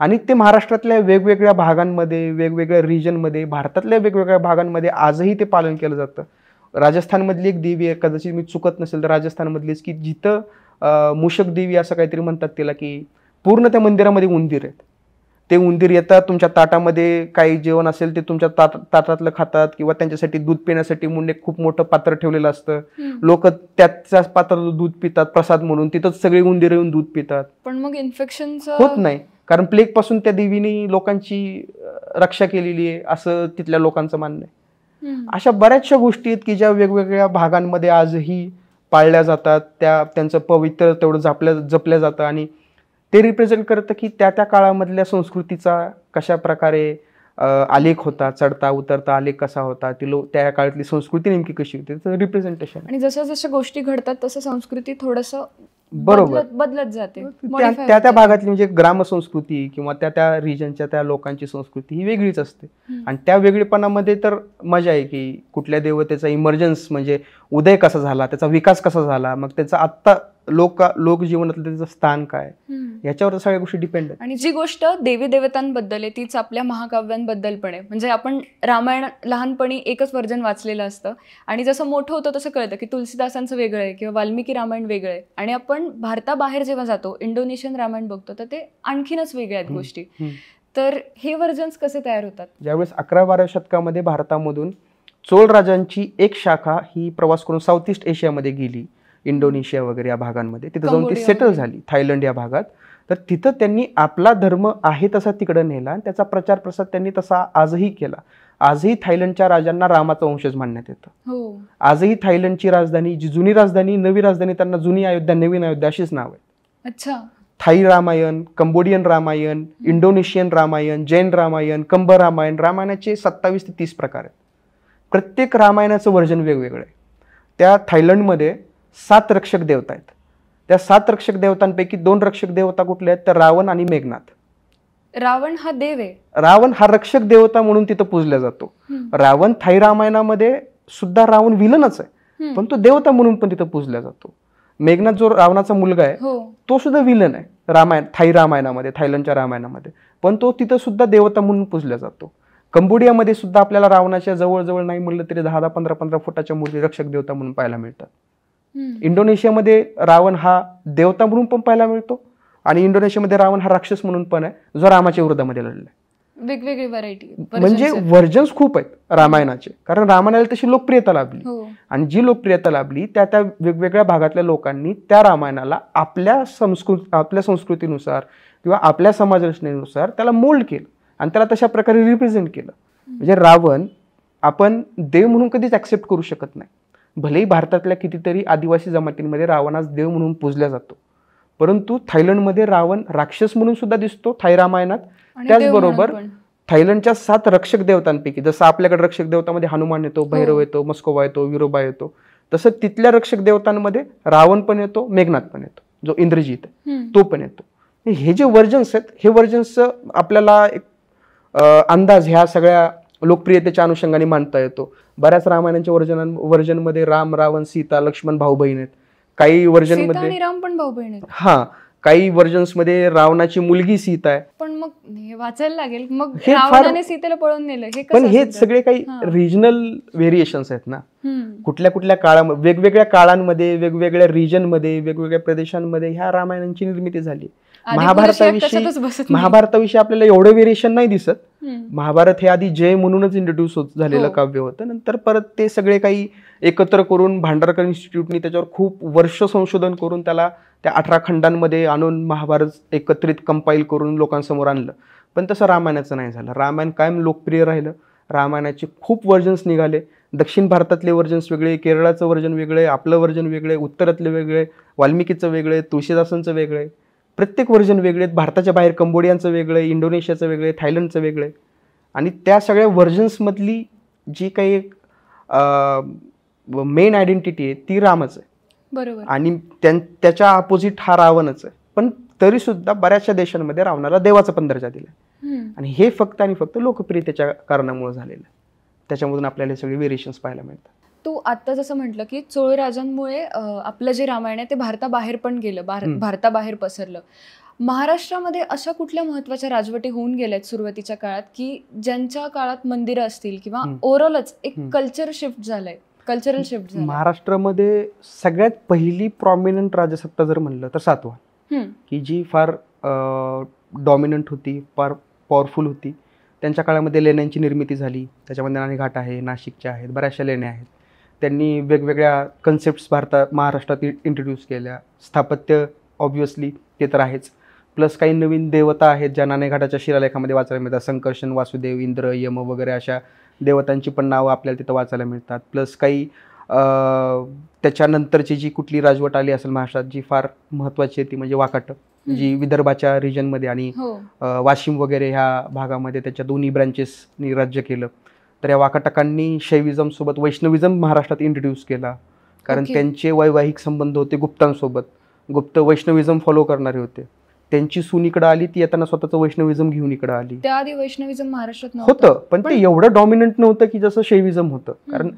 आणि ते महाराष्ट्रातल्या वेगवेगळ्या भागांमध्ये, वेगवेगळ्या रिजनमध्ये, भारतातल्या वेगवेगळ्या भागांमध्ये आजही ते पालन केलं जातं. राजस्थानमधली एक देवी आहे, कदाचित मी चुकत नसेल तर राजस्थानमधलीच, की जिथं मूषक देवी असं काहीतरी म्हणतात तिला, की पूर्ण त्या मंदिरामध्ये उंदीर आहेत. ते उंदीर येतात, तुमच्या ताटामध्ये काही जेवण असेल ते तुमच्या ताटातलं खातात किंवा त्यांच्यासाठी दूध पिण्यासाठी म्हणून एक खूप मोठं पात्र ठेवलेलं असतं. लोक त्याच्याच पात्रात दूध पितात प्रसाद म्हणून, तिथंच सगळे उंदीर येऊन दूध पितात. पण मग इन्फेक्शन होत नाही, कारण प्लेग पासून त्या देवीने लोकांची रक्षा केलेली आहे असं तिथल्या लोकांचं म्हणणं आहे. अशा बऱ्याचशा गोष्टी आहेत की ज्या वेगवेगळ्या भागांमध्ये आजही पाळल्या जातात, त्यांचं पवित्र तेवढं जपल्या जातं आणि ते रिप्रेझेंट करतं की त्या काळामधल्या संस्कृतीचा कशा प्रकारे आलेख होता, चढता उतरता आलेख कसा होता, त्या काळातली संस्कृती नेमकी कशी होती, त्याचं रिप्रेझेंटेशन. आणि जसं जसं गोष्टी घडतात तसं संस्कृती थोडंसं बरोबर बदलत जाते. त्या त्या भागातली म्हणजे ग्रामसंस्कृती किंवा त्या त्या रिजनच्या त्या लोकांची संस्कृती ही वेगळीच असते. आणि त्या वेगळेपणामध्ये तर मजा आहे की कुठल्या देवतेचा इमर्जन्स म्हणजे उदय कसा झाला, त्याचा विकास कसा झाला, मग त्याचा आत्ता लोकजीवनातलं त्याचं स्थान काय, याच्यावर सगळ्या गोष्टी डिपेंड आहेत. आणि जी गोष्ट देवी देवतांबद्दल आहे तीच आपल्या महाकाव्यांबद्दल पण आहे. म्हणजे आपण रामायण लहानपणी एकच वर्जन वाचलेलं असतं आणि जसं मोठं होतं तसं कळतं की तुलसीदासांचं वेगळं आहे किंवा वाल्मिकी रामायण वेगळं आहे. आणि आपण भारताबाहेर जेव्हा जातो इंडोनेशियन रामायण बघतो तर ते आणखीनच वेगळ्या आहेत गोष्टी. तर हे व्हर्जन्स कसे तयार होतात? ज्यावेळेस 11-12 शतकामध्ये भारतामधून चोळ राजांची एक शाखा ही प्रवास करून साऊथ ईस्ट एशियामध्ये गेली, इंडोनेशिया वगैरे या भागांमध्ये, तिथं जाऊन ती सेटल झाली थायलंड या भागात. तर तिथं त्यांनी आपला धर्म आहे तसा तिकडे नेला आणि त्याचा प्रचार प्रसार त्यांनी तसा आजही केला. आजही थायलंडच्या राजांना रामाचा वंशज मानण्यात येतं. आजही थायलंडची राजधानी, जी जुनी राजधानी, नवी राजधानी, त्यांना जुनी अयोध्या नवीन अयोध्या अशीच नाव आहे. अच्छा. Thai Ramayan, Cambodian Ramayan, Indonesian Ramayan, Jain Ramayan, Kamba Ramayan, रामायणाचे 27 ते 30 प्रकार आहेत. प्रत्येक रामायणाचं वर्जन वेगवेगळं आहे. त्या थायलंडमध्ये 7 रक्षक देवता आहेत. त्या 7 रक्षक देवतांपैकी 2 रक्षक देवता कुठले आहेत तर रावण आणि मेघनाथ. रावण हा देव आहे. रावण हा रक्षक देवता म्हणून तिथं पूजला जातो. रावण थाई रामायणामध्ये सुद्धा रावण विलनच आहे, पण तो देवता म्हणून पण तिथं पूजला जातो. मेघनाथ जो रावणाचा मुलगा आहे तो सुद्धा विलन आहे थाई रामायणामध्ये, थायलंडच्या रामायणामध्ये, पण तो तिथं सुद्धा देवता म्हणून पूजला जातो. कंबोडियामध्ये सुद्धा आपल्याला रावणाच्या जवळजवळ नाही म्हणलं तरी 10-10, 15-15 फुटाच्या मूर्ती रक्षक देवता म्हणून पाहायला मिळतात. इंडोनेशियामध्ये रावण हा देवता म्हणून पण पाहायला मिळतो आणि इंडोनेशियामध्ये रावण हा राक्षस म्हणून पण आहे जो रामाच्या विरोधामध्ये लढलाय. वेगवेगळी व्हरायटी म्हणजे व्हर्जन्स खूप आहेत रामायणाचे, कारण रामायणाला तशी लोकप्रियता लाभली. आणि जी लोकप्रियता लाभली त्या त्या वेगवेगळ्या भागातल्या लोकांनी त्या रामायणाला आपल्या संस्कृतीनुसार किंवा आपल्या समाज रचनेनुसार त्याला मोल्ड केलं आणि त्याला तशा प्रकारे रिप्रेझेंट केलं. म्हणजे रावण आपण देव म्हणून कधीच ऍक्सेप्ट करू शकत नाही. भलेही भारतातल्या कितीतरी आदिवासी जमातींमध्ये रावणास देव म्हणून पूजला जातो, परंतु थायलंडमध्ये रावण राक्षस म्हणून सुद्धा दिसतो थाई रामायणात. त्याचबरोबर थायलंडच्या 7 रक्षक देवतांपैकी जसं आपल्याकडे रक्षक देवतामध्ये हनुमान येतो, भैरव येतो, मस्कोबा येतो, विरोबा येतो, तसं तिथल्या रक्षक देवतांमध्ये रावण पण येतो, मेघनाथ पण येतो, जो इंद्रजित आहे तो पण येतो. हे जे व्हर्जन्स आहेत हे व्हर्जन्स आपल्याला एक अंदाज ह्या सगळ्या लोकप्रियतेच्या अनुषंगाने मांडता येतो. बऱ्याच रामायणाच्या व्हर्जनमध्ये राम, रावण, सीता, लक्ष्मण भाऊ बहीण आहेत. काही व्हर्जनमध्ये राम पण भाऊ बहीण आहेत. हा, काही व्हर्जन्स मध्ये रावणाची मुलगी सीता आहे. पण मग हे वाचायला लागेल, मग रावणाने सीतेला पळून नेलं हे पण हे सगळे काही रिजनल व्हेरिएशन्स आहेत ना. कुठल्या कुठल्या काळामध्ये, वेगवेगळ्या काळांमध्ये, वेगवेगळ्या रिजनमध्ये, वेगवेगळ्या प्रदेशांमध्ये ह्या रामायणांची निर्मिती झाली. महाभारताविषयी आपल्याला एवढं व्हेरिएशन नाही दिसत. महाभारत हे आधी जय म्हणूनच इंट्रोड्यूस झालेलं काव्य होतं. नंतर परत ते सगळे काही एकत्र करून भांडारकर इन्स्टिट्यूटनी त्याच्यावर खूप वर्ष संशोधन करून त्याला त्या 18 खंडांमध्ये आणून महाभारत एकत्रित कंपाईल करून लोकांसमोर आणलं. पण तसं रामायणाचं नाही झालं. रामायण कायम लोकप्रिय राहिलं. रामायणाचे खूप व्हर्जन्स निघाले. दक्षिण भारतातले व्हर्जन्स वेगळे, केरळाचं व्हर्जन वेगळे, आपलं व्हर्जन वेगळे, उत्तरातले वेगळे, वाल्मिकीचं वेगळे, तुळशीदासांचं वेगळे, प्रत्येक व्हर्जन वेगळे. भारताच्या बाहेर कंबोडियाचं वेगळं, इंडोनेशियाचं वेगळे, थायलंडचं वेगळे. आणि त्या सगळ्या व्हर्जन्समधली जी काही मेन आयडेंटिटी आहे ती रामच आहे. बरोबर. आणि त्याच्या अपोजिट हा रावणच आहे. पण तरी सुद्धा बऱ्याचशा देशांमध्ये रावणाला देवाचा पण दर्जा दिला. आणि हे फक्त आणि फक्त लोकप्रियतेच्या कारणामुळे झालेलं आहे. त्याच्यामधून आपल्याला हे सगळे व्हेरिएशन्स पाहायला मिळतात. तू आता जसं म्हटलं की चोळ राजांमुळे आपलं जे रामायण आहे ते भारताबाहेर पण गेलं, भारताबाहेर पसरलं. महाराष्ट्रामध्ये अशा कुठल्या महत्वाच्या राजवटी होऊन गेल्यात सुरुवातीच्या काळात की ज्यांच्या काळात मंदिरं असतील किंवा ओव्हरऑलच एक कल्चरल शिफ्ट झालंय? महाराष्ट्रामध्ये सगळ्यात पहिली प्रॉमिनंट राजसत्ता जर म्हणलं तर सातवाहन, की जी फार डॉमिनंट होती, फार पॉवरफुल होती. त्यांच्या काळामध्ये लेण्यांची निर्मिती झाली. त्याच्यामध्ये नाणेघाट आहे, नाशिकच्या आहेत, बऱ्याचशा लेण्या आहेत. त्यांनी वेगवेगळ्या कन्सेप्ट्स महाराष्ट्रात इंट्रोड्यूस केल्या. स्थापत्य ऑब्व्हियसली ते तर आहेच, प्लस काही नवीन देवता आहेत ज्या नाणेघाटाच्या शिलालेखामध्ये वाचायला मिळतात. संकर्षण, वासुदेव, इंद्र, यम वगैरे अशा देवतांची पण नावं आपल्याला तिथं वाचायला मिळतात. प्लस काही त्याच्यानंतरची जी कुठली राजवट आली असेल महाराष्ट्रात जी फार महत्त्वाची आहे ती म्हणजे वाकाटक. जी विदर्भाच्या रिजनमध्ये आणि वाशिम वगैरे ह्या भागामध्ये त्याच्या दोन्ही ब्रँचेसनी राज्य केलं. तर या वाकाटकांनी शैविझम सोबत वैष्णविझम महाराष्ट्रात इंट्रोड्यूस केला, कारण त्यांचे वैवाहिक संबंध होते गुप्तांसोबत. गुप्त वैष्णविझम फॉलो करणारे होते. त्यांची सून इकडे आली, ती येताना स्वतःचं वैष्णविझम घेऊन इकडे आली. त्याआधी वैष्णविझम महाराष्ट्रात होतं, पण ते एवढं डॉमिनंट नव्हतं की जसं शैविझम होतं, कारण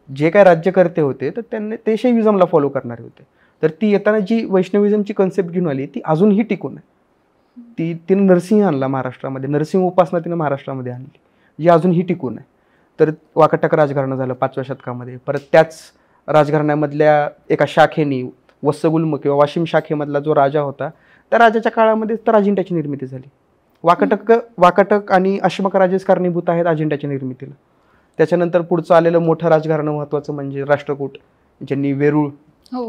जे काय राज्यकर्ते होते तर त्यांनी ते शैविझमला फॉलो करणारे होते. तर ती येताना जी वैष्णविझमची कन्सेप्ट घेऊन आली ती अजूनही टिकून आहे. तिने नरसिंह आणला महाराष्ट्रामध्ये, नरसिंह उपासना तिने महाराष्ट्रामध्ये आणली, जी अजूनही टिकून आहे. तर वाकाटक राजघराणं झालं 5व्या शतकामध्ये. परत त्याच राजघराण्यामधल्या एका शाखेनी वत्सगुल्म किंवा वाशिम शाखेमधला जो राजा होता, त्या राजाच्या काळामध्ये तर अजिंठ्याची निर्मिती झाली. वाकाटक आणि अश्मक राजेच कारणीभूत आहेत अजिंठ्याच्या निर्मितीला. त्याच्यानंतर पुढचं आलेलं मोठं राजघराणं महत्वाचं म्हणजे राष्ट्रकूट, ज्यांनी वेरूळ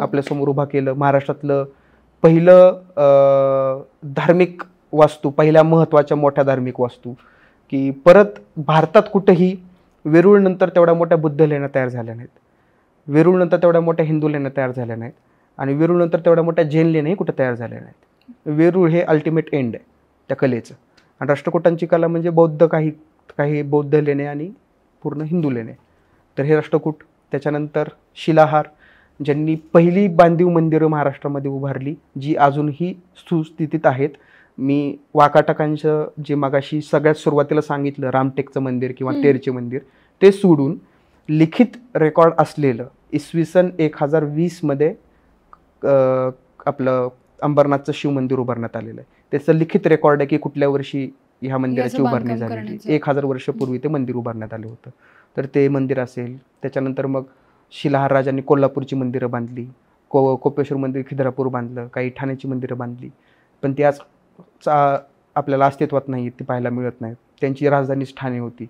आपल्यासमोर उभा केलं. महाराष्ट्रातलं पहिलं धार्मिक वास्तू, पहिल्या महत्वाच्या मोठ्या धार्मिक वास्तू, की परत भारतात कुठेही वेरूळ नंतर तेवढ्या मोठ्या बुद्ध लेण्या तयार झाल्या नाहीत, वेरूळ नंतर तेवढ्या मोठ्या हिंदू लेण्या तयार झाल्या नाहीत, आणि वेरूळ नंतर तेवढ्या मोठ्या जैन लेण्याही कुठे तयार झाल्या नाहीत. वेरूळ हे अल्टिमेट एंड आहे त्या कलेचं. आणि राष्ट्रकूटांची कला म्हणजे बौद्ध, काही बौद्ध लेणे आणि पूर्ण हिंदू लेणे. तर हे राष्ट्रकूट. त्याच्यानंतर शिलाहार, ज्यांनी पहिली बांधीव मंदिरं महाराष्ट्रामध्ये उभारली, जी अजूनही सुस्थितीत आहेत. मी वाकाटकांचं जे मगाशी सगळ्यात सुरुवातीला सांगितलं रामटेकचं मंदिर किंवा तेरचे मंदिर, ते सोडून लिखित रेकॉर्ड असलेलं इसवी सन 1020 मध्ये आपलं अंबरनाथचं शिव मंदिर उभारण्यात आलेलं आहे. त्याचं लिखित रेकॉर्ड आहे की कुठल्या वर्षी ह्या मंदिराची उभारणी झालेली. 1000 वर्षापूर्वी ते मंदिर उभारण्यात आलं होतं. तर ते मंदिर असेल. त्याच्यानंतर मग शिलाहार राजांनी कोल्हापूरची मंदिरं बांधली, कोपेश्वर मंदिर खिद्रापूर बांधलं, काही ठाण्याची मंदिरं बांधली, पण ती आज आपल्याला अस्तित्वात नाही, ती पाहायला मिळत नाहीत. त्यांची राजधानीच ठाणे होती.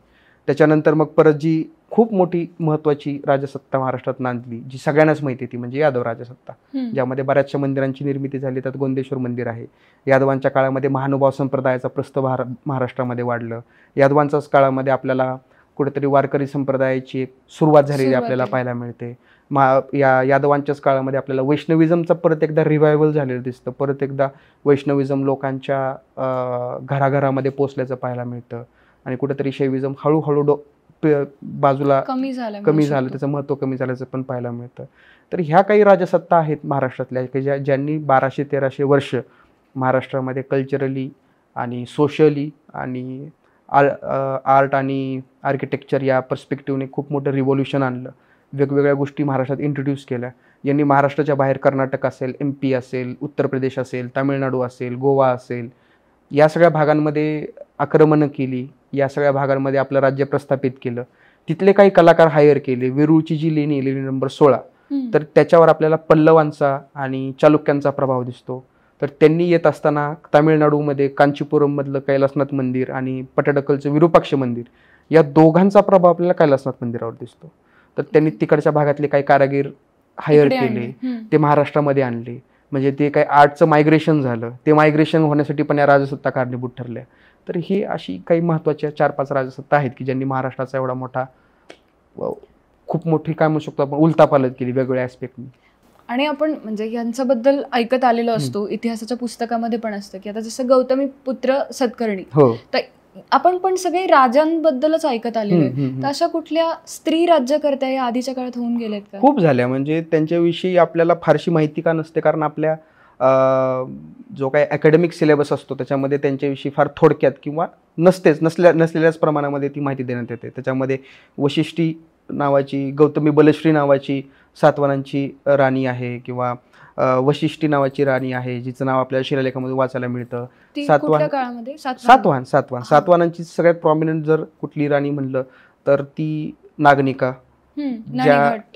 त्याच्यानंतर मग परत जी खूप मोठी महत्वाची राजसत्ता महाराष्ट्रात नांदली, जी सगळ्यांनाच माहिती आहे, ती म्हणजे यादव राजसत्ता, ज्यामध्ये बऱ्याचशा मंदिरांची निर्मिती झाली. त्यात गोंदेश्वर मंदिर आहे. यादवांच्या काळामध्ये महानुभाव संप्रदायाचा प्रस्थ महाराष्ट्रामध्ये वाढलं. यादवांच्याच काळामध्ये आपल्याला कुठेतरी वारकरी संप्रदायाची एक सुरुवात झालेली आपल्याला पाहायला मिळते. यादवांच्याच काळामध्ये आपल्याला वैष्णविझमचा परत एकदा रिवायवल झालेलं दिसतं. परत एकदा वैष्णविझम लोकांच्या घराघरामध्ये पोचल्याचं पाहायला मिळतं. आणि कुठेतरी शैविझम हळूहळू बाजूला कमी झालं, त्याचं महत्त्व कमी झाल्याचं पण पाहायला मिळतं. तर ह्या काही राजसत्ता आहेत महाराष्ट्रातल्या की ज्यांनी 1200-1300 वर्ष महाराष्ट्रामध्ये कल्चरली आणि सोशली आणि आर्ट आणि आर्किटेक्चर या पर्स्पेक्टिव्हने खूप मोठं रिव्होल्युशन आणलं. वेगवेगळ्या गोष्टी महाराष्ट्रात इंट्रोड्यूस केल्या, यांनी महाराष्ट्राच्या बाहेर कर्नाटक असेल, MP असेल, उत्तर प्रदेश असेल, तामिळनाडू असेल, गोवा असेल, या सगळ्या भागांमध्ये आक्रमणं केली. या सगळ्या भागांमध्ये आपलं राज्य प्रस्थापित केलं. तिथले काही कलाकार हायर केले. वेरूळची जी लेणी नंबर 16, तर त्याच्यावर आपल्याला पल्लवांचा आणि चालुक्यांचा प्रभाव दिसतो. तर त्यांनी येत असताना तामिळनाडूमध्ये कांचीपुरम मधलं कैलासनाथ मंदिर आणि पटडकलचं विरूपाक्ष मंदिर, या दोघांचा प्रभाव आपल्याला कैलासनाथ मंदिरावर दिसतो. तर त्यांनी तिकडच्या भागातले काही कारागीर हायर केले, ते महाराष्ट्रामध्ये आणले. म्हणजे ते काही आर्टचं मायग्रेशन झालं. ते मायग्रेशन होण्यासाठी पण या राजसत्ता कारणीभूत ठरल्या. तर ही अशी काही महत्त्वाच्या 4-5 राजसत्ता आहेत की ज्यांनी महाराष्ट्राचा एवढा मोठा, खूप मोठी काय म्हणू शकतो आपण, उलथापालथ केली वेगवेगळ्या ऍस्पेक्टनी. आणि आपण म्हणजे यांच्याबद्दल ऐकत आलेलो असतो, इतिहासाच्या पुस्तकामध्ये पण असतं की आता जसं गौतमी पुत्र सतकर्णी, तर आपण पण सगळे राजांबद्दलच ऐकत आलेलो आहे. तर अशा कुठल्या स्त्री राज्यकर्त्या या आधीच्या काळात होऊन गेल्यात का? खूप झाल्या. म्हणजे त्यांच्याविषयी आपल्याला फारशी माहिती का नसते, कारण आपल्या जो काही अकॅडमिक सिलेबस असतो त्याच्यामध्ये त्यांच्याविषयी फार थोडक्यात किंवा नसलेल्याच प्रमाणामध्ये ती माहिती देण्यात येते. त्याच्यामध्ये वशिष्ठी नावाची, गौतमी बलश्री नावाची सातवाहनांची राणी आहे, किंवा वशिष्ठी नावाची राणी आहे जिचं नाव आपल्याला शिलालेखामध्ये वाचायला मिळतं. सातवाहनांची सगळ्यात प्रॉमिनंट जर कुठली राणी म्हणलं तर ती नागनिका,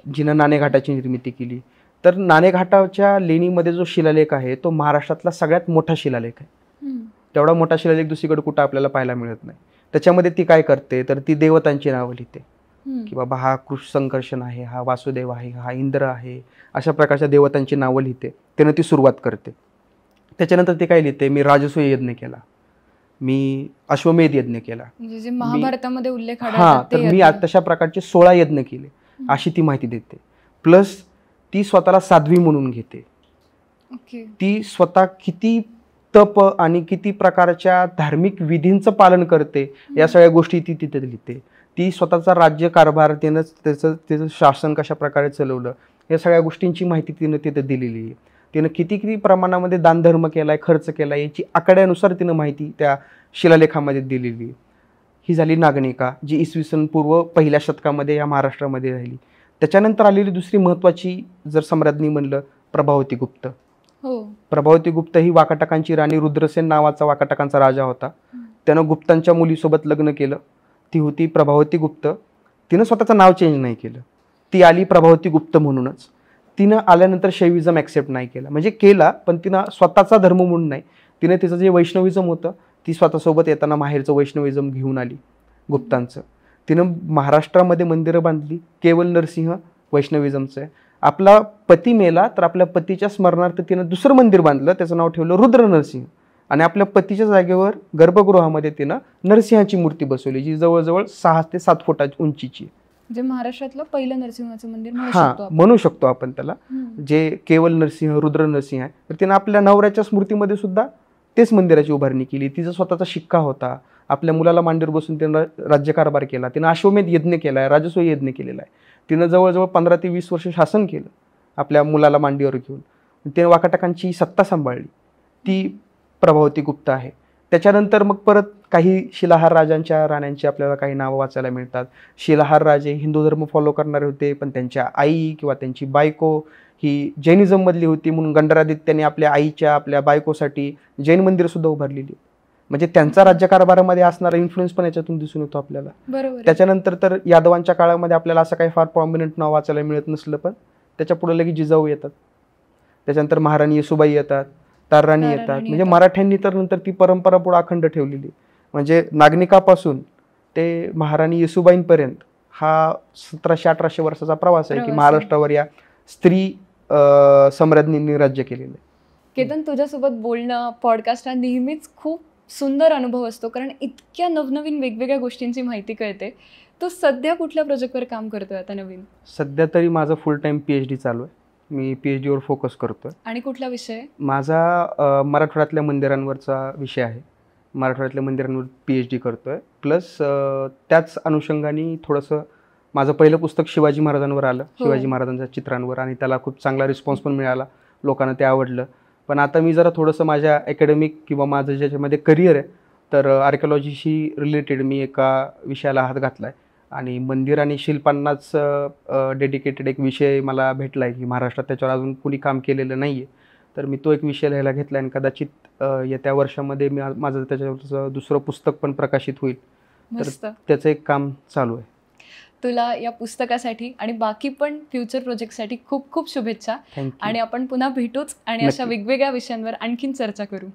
जिनं नाणेघाटाची निर्मिती केली. तर नाणेघाटाच्या लेणीमध्ये जो शिलालेख आहे तो महाराष्ट्रातला सगळ्यात मोठा शिलालेख आहे. तेवढा मोठा शिलालेख दुसरीकडे कुठं आपल्याला पाहायला मिळत नाही. त्याच्यामध्ये ती काय करते तर ती देवतांची नावं लिहिते की बाबा हा कृष्ण संकर्षण आहे, हा वासुदेव आहे, हा इंद्र आहे, अशा प्रकारच्या देवतांची नावं लिहिते. त्यानं ती सुरुवात करते. त्याच्यानंतर ते काय लिहिते, मी राजसूय यज्ञ केला, मी अश्वमेध यज्ञ केला, म्हणजे महाभारतामध्ये उल्लेख तर मी तशा प्रकारचे 16 यज्ञ केले, अशी ती माहिती देते. प्लस ती स्वतःला साध्वी म्हणून घेते. ओके. ती स्वतः किती तप आणि किती प्रकारच्या धार्मिक विधींचं पालन करते या सगळ्या गोष्टी ती तिथे लिहिते. ती स्वतःचा राज्य कारभार तिनं त्याचं शासन कशा प्रकारे चालवलं या सगळ्या गोष्टींची माहिती तिनं तिथे दिलेली आहे. तिनं किती किती प्रमाणामध्ये दानधर्म केलाय, खर्च केलाय याची आकड्यानुसार तिनं माहिती त्या शिलालेखामध्ये दिलेली आहे. ही झाली नागनिका, जी इसवी सन पूर्व 1ल्या शतकामध्ये या महाराष्ट्रामध्ये राहिली. त्याच्यानंतर आलेली दुसरी महत्त्वाची जर सम्राज्ञी म्हणलं, प्रभावती गुप्त. हो. प्रभावती गुप्त ही वाकाटकांची राणी, रुद्रसेन नावाचा वाकाटकांचा राजा होता. त्यानं गुप्तांच्या मुलीसोबत लग्न केलं. ती होती प्रभावती गुप्त. तिनं स्वतःचं नाव चेंज नाही केलं, ती आली प्रभावती गुप्त म्हणूनच. तिनं आल्यानंतर शैविझम ॲक्सेप्ट नाही केला, म्हणजे केला पण तिनं स्वतःचा धर्म म्हणून नाही. तिनं तिचं जे वैष्णविझम होतं ती स्वतःसोबत येताना माहेरचं वैष्णविझम घेऊन आली गुप्तांचं. तिनं महाराष्ट्रामध्ये मंदिरं बांधली. केवल नरसिंह वैष्णविझमचं आहे. आपला पती मेला तर आपल्या पतीच्या स्मरणार्थ तिनं दुसरं मंदिर बांधलं, त्याचं नाव ठेवलं रुद्र नरसिंह. आणि आपल्या पतीच्या जागेवर गर्भगृहामध्ये तिनं नरसिंहाची मूर्ती बसवली, जी जवळजवळ 6 ते 7 फुटाची उंचीची. जे महाराष्ट्रातलं पहिलं नरसिंहाचं मंदिर म्हणू शकतो आपण त्याला, जे केवल नरसिंह रुद्र नरसिंह आहे. तर तिनं आपल्या नवऱ्याच्या स्मृतीमध्ये सुद्धा तेच मंदिराची उभारणी केली. तिचा स्वतःचा शिक्का होता. आपल्या मुलाला मांडीवर बसून तिनं राज्यकारभार केला. तिनं अश्वमेध यज्ञ केला आहे, राजसूय यज्ञ केलेला आहे. तिनं जवळजवळ 15 ते 20 वर्ष शासन केलं आपल्या मुलाला मांडीवर घेऊन. तिने वाकाटकांची सत्ता सांभाळली. ती प्रभावती गुप्त आहे. त्याच्यानंतर मग परत काही शिलाहार राजांच्या राण्यांची आपल्याला काही नावं वाचायला मिळतात. शिलाहार राजे हिंदू धर्म फॉलो करणारे होते, पण त्यांच्या आई किंवा त्यांची बायको ही जैनिझममधली होती, म्हणून गंडरादित्याने आपल्या आईच्या आपल्या बायकोसाठी जैन मंदिर सुद्धा उभारलेली. म्हणजे त्यांचा राज्यकारभारामध्ये असणारा इन्फ्लुएन्स पण याच्यातून दिसून येतो आपल्याला. बरोबर. त्याच्यानंतर तर यादवांच्या काळामध्ये आपल्याला असं काही फार प्रॉमिनंट नाव वाचायला मिळत नसलं, पण त्याच्या पुढे लगेच जिजाऊ येतात. त्याच्यानंतर महाराणी येसुबाई येतात, तारराणी येतात. म्हणजे मराठ्यांनी तर नंतर ती परंपरा पुढे अखंड ठेवलेली. म्हणजे नागनिकापासून ते महाराणी येसुबाईंपर्यंत हा 1700-1800 वर्षाचा प्रवास आहे की महाराष्ट्रावर या स्त्री सम्राज्ञींनी राज्य केलेलं आहे. केतन, तुझ्यासोबत बोलणं, पॉडकास्ट हा नेहमीच खूप सुंदर अनुभव असतो, कारण इतक्या नवनवीन वेगवेगळ्या गोष्टींची माहिती कळते. तो सध्या कुठल्या प्रोजेक्टवर काम करतोय आता नवीन? सध्या तरी माझं फुल टाइम PhD चालू आहे. मी PhDवर फोकस करतोय. आणि कुठला विषय? माझा मराठवाड्यातल्या मंदिरांवरचा विषय आहे. मराठवाड्यातल्या मंदिरांवर PhD करतोय. प्लस त्याच अनुषंगाने थोडंसं माझं पहिलं पुस्तक शिवाजी महाराजांवर आलं, शिवाजी महाराजांच्या चित्रांवर, आणि त्याला खूप चांगला रिस्पॉन्स पण मिळाला, लोकांना ते आवडलं. पण आता मी जरा थोडंसं माझ्या अकॅडमिक किंवा माझं ज्याच्यामध्ये करिअर आहे तर आर्किओलॉजीशी रिलेटेड मी एका विषयाला हात घातला आहे. आणि मंदिर आणि शिल्पांनाच डेडिकेटेड एक विषय मला भेटला आहे की महाराष्ट्रात त्याच्यावर अजून कुणी काम केलेलं नाही आहे. तर मी तो एक विषय लिहायला घेतला आहे आणि कदाचित येत्या वर्षामध्ये माझं त्याच्यावरचं दुसरं पुस्तक पण प्रकाशित होईल. तर त्याचं एक काम चालू आहे. तुला या पुस्तकासाठी आणि बाकी पण फ्युचर प्रोजेक्टसाठी खूप खूप शुभेच्छा. आणि आपण पुन्हा भेटूच आणि अशा वेगवेगळ्या विषयांवर आणखीन चर्चा करू.